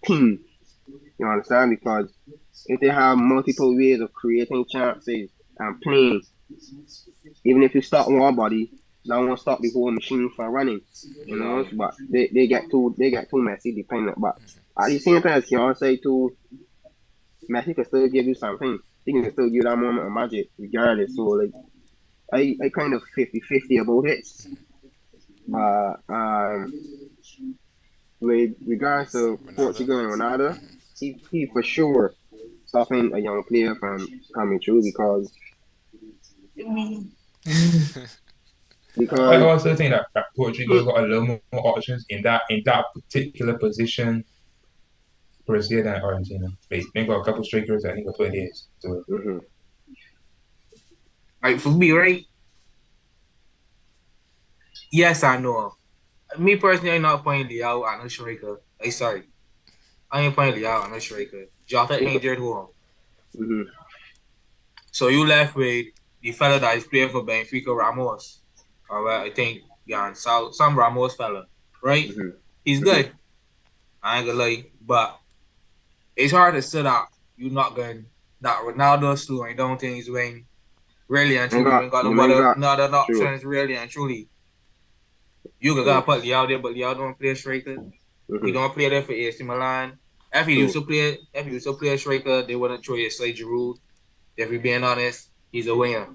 Speaker 2: team. You understand? Because if they have multiple ways of creating chances and playing, even if you stop one body, that won't stop the whole machine from running.
Speaker 4: Exactly.
Speaker 2: But they get too Messi dependent. But at the same time, as you say too, Messi can still give you something. He can still give you that moment of magic regardless. So like I kind of 50-50 about it. But with regards
Speaker 1: So
Speaker 2: to
Speaker 1: Ronaldo.
Speaker 2: Portugal and Ronaldo, he for sure stopping a young player from coming through
Speaker 3: I
Speaker 2: because
Speaker 3: also think that Portugal
Speaker 2: he,
Speaker 3: got a little more options in that particular position per se than Argentina. They got a couple strikers that need to play this. So
Speaker 2: mhm,
Speaker 4: Like for me, right? Yes, I know. Me personally, I'm not playing Liao and no striker. Hey, sorry, I ain't playing Liao and no striker. Jota injured home.
Speaker 2: Mm-hmm.
Speaker 4: So you left with the fella that is playing for Benfica, Ramos. All right, I think yeah, some Ramos fella, right? He's
Speaker 2: Mm-hmm.
Speaker 4: good. I ain't gonna lie, but it's hard to sit out. You not going that Ronaldo slowing down things when really and
Speaker 2: And
Speaker 4: truly you
Speaker 2: got
Speaker 4: ain't got
Speaker 2: the man got
Speaker 4: no other
Speaker 2: true,
Speaker 4: options really and truly. You gotta
Speaker 2: true.
Speaker 4: put Liao there, but Liao don't play striker. He
Speaker 2: Mm-hmm.
Speaker 4: don't play there for AC Milan.
Speaker 2: True.
Speaker 4: If he used to play a striker, they wouldn't throw you Slade Giroud. If we're being honest, he's a winger.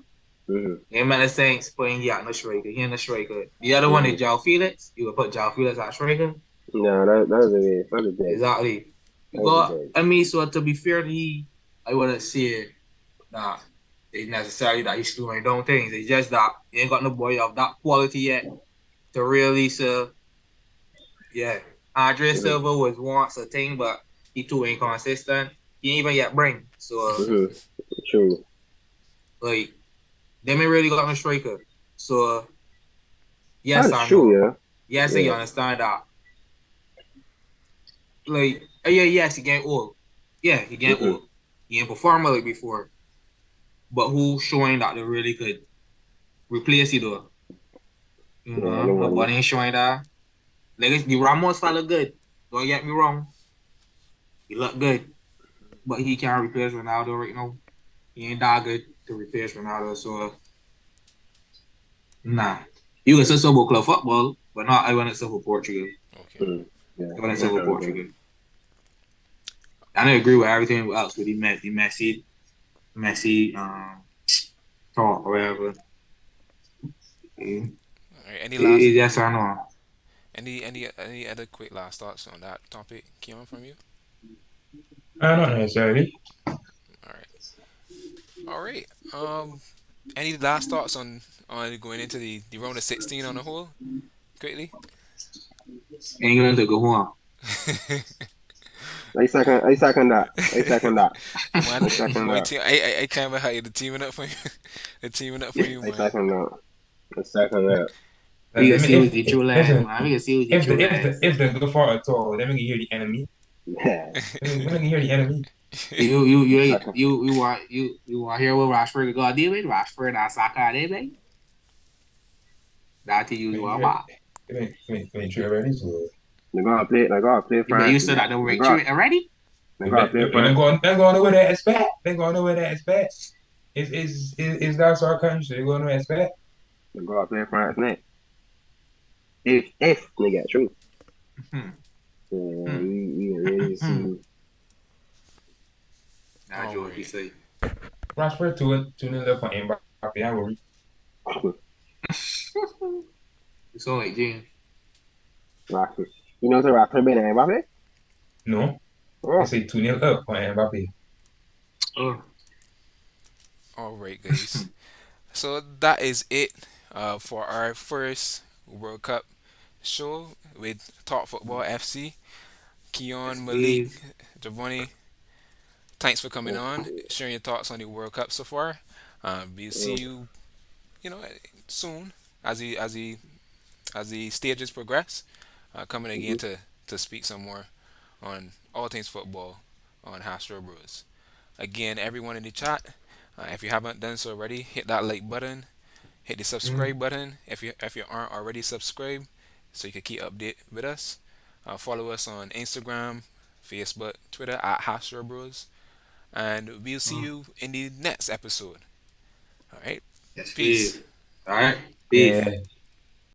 Speaker 2: Mm-hmm.
Speaker 4: Him and the Saints playing yeah, no striker. He ain't a striker. The other one
Speaker 2: Mm-hmm.
Speaker 4: is Jao Felix. You would put Jao Felix as striker.
Speaker 2: No, that was a bit. That was a bit.
Speaker 4: Exactly. You
Speaker 2: That was a
Speaker 4: go.
Speaker 2: bit.
Speaker 4: I mean, so to be fair to he, I wouldn't say that it's necessarily that he's slowing down things. It's just that he ain't got no boy of that quality yet to really say, yeah. Andre
Speaker 2: Mm-hmm.
Speaker 4: Silva was once a thing, but he too inconsistent. He ain't even yet bring. So
Speaker 2: Mm-hmm. True.
Speaker 4: like they ain't really got no striker. So yes
Speaker 2: That's
Speaker 4: I
Speaker 2: true.
Speaker 4: know.
Speaker 2: Yeah.
Speaker 4: Yes, I
Speaker 2: Yeah.
Speaker 4: understand that. Like yeah, yes, he getting old. Yeah, he getting
Speaker 2: Mm-hmm.
Speaker 4: old. He ain't perform like before. But who showing that they really could replace you though? You
Speaker 2: Yeah.
Speaker 4: know,
Speaker 2: Nobody.
Speaker 4: nobody ain't showing that. Like the Ramos fella good. Don't get me wrong. He look good. But he can't replace Ronaldo right now. He ain't that good to replace Ronaldo. So nah. You can say so about club football, but not I want to say for Portugal.
Speaker 1: Okay.
Speaker 2: Mm-hmm. Yeah.
Speaker 4: I want to say
Speaker 2: That's
Speaker 4: for
Speaker 2: what I'm saying.
Speaker 4: Portugal. I don't agree with everything else with the Messi, talk or whatever.
Speaker 1: All right. Any last
Speaker 4: Yes or no?
Speaker 1: any other quick last thoughts on that topic, Keon, from you?
Speaker 3: Not necessarily.
Speaker 1: All right. All right. Any last thoughts on going into the round of 16 on the whole, quickly?
Speaker 4: England to go home.
Speaker 2: I second that. I second that.
Speaker 1: Man,
Speaker 2: I second
Speaker 1: my
Speaker 2: that.
Speaker 1: team, I can't even hire the teaming up for you. The teaming up for you,
Speaker 2: I
Speaker 1: man.
Speaker 2: second that. I second that.
Speaker 4: We can
Speaker 3: Let me
Speaker 4: see with the true lies,
Speaker 3: listen.
Speaker 4: man. We can see with the true lies.
Speaker 3: If the go far at all, let me hear the enemy.
Speaker 2: Yeah.
Speaker 3: Let me hear the enemy.
Speaker 2: Second.
Speaker 4: You want to hear what Rashford got to do with Rashford and Saka, baby? That to use
Speaker 3: Let me
Speaker 4: what
Speaker 3: hear.
Speaker 4: about?
Speaker 3: Let me hear already. So
Speaker 2: They gotta play. They gotta play
Speaker 4: You bet
Speaker 2: France
Speaker 4: you said that
Speaker 2: again.
Speaker 4: they were true already?
Speaker 2: They gotta play
Speaker 3: they
Speaker 2: France.
Speaker 3: going nowhere that expect. They going nowhere that expect. Is that our country? They going nowhere expect.
Speaker 2: They gotta play France next. If they get through.
Speaker 4: Hmm.
Speaker 2: Yeah,
Speaker 4: Hmm.
Speaker 2: we really
Speaker 4: Hmm.
Speaker 2: see.
Speaker 4: Nah,
Speaker 1: All
Speaker 4: Joe, if you
Speaker 1: right.
Speaker 4: say.
Speaker 3: Rashford to nil up on Mbappe. I worry.
Speaker 4: You sound like James.
Speaker 2: Rashford. You know the Rashford better than Mbappe?
Speaker 3: No, I
Speaker 2: Oh,
Speaker 3: say 2-0 up on Mbappe.
Speaker 4: Oh.
Speaker 1: All right, guys. So that is it for our first World Cup show with Talk Football FC.
Speaker 4: Yes,
Speaker 1: Keon, Malik,
Speaker 4: please.
Speaker 1: Giovanni, thanks for coming
Speaker 2: oh,
Speaker 1: on, sharing your thoughts on the World Cup so far. We'll see
Speaker 2: oh,
Speaker 1: you, soon as the stages progress. Coming again
Speaker 2: mhm.
Speaker 1: to speak some more on all things football on Hastrobros. Again, everyone in the chat, if you haven't done so already, hit that like button, hit the
Speaker 4: Mm.
Speaker 1: subscribe button if you aren't already subscribed, so you can keep update with us. Follow us on Instagram, Facebook, Twitter at Hastrobros, and we'll see
Speaker 4: Mm.
Speaker 1: you in the next episode. All right,
Speaker 4: Yes,
Speaker 1: peace.
Speaker 4: please. All right. Peace.
Speaker 3: Yeah.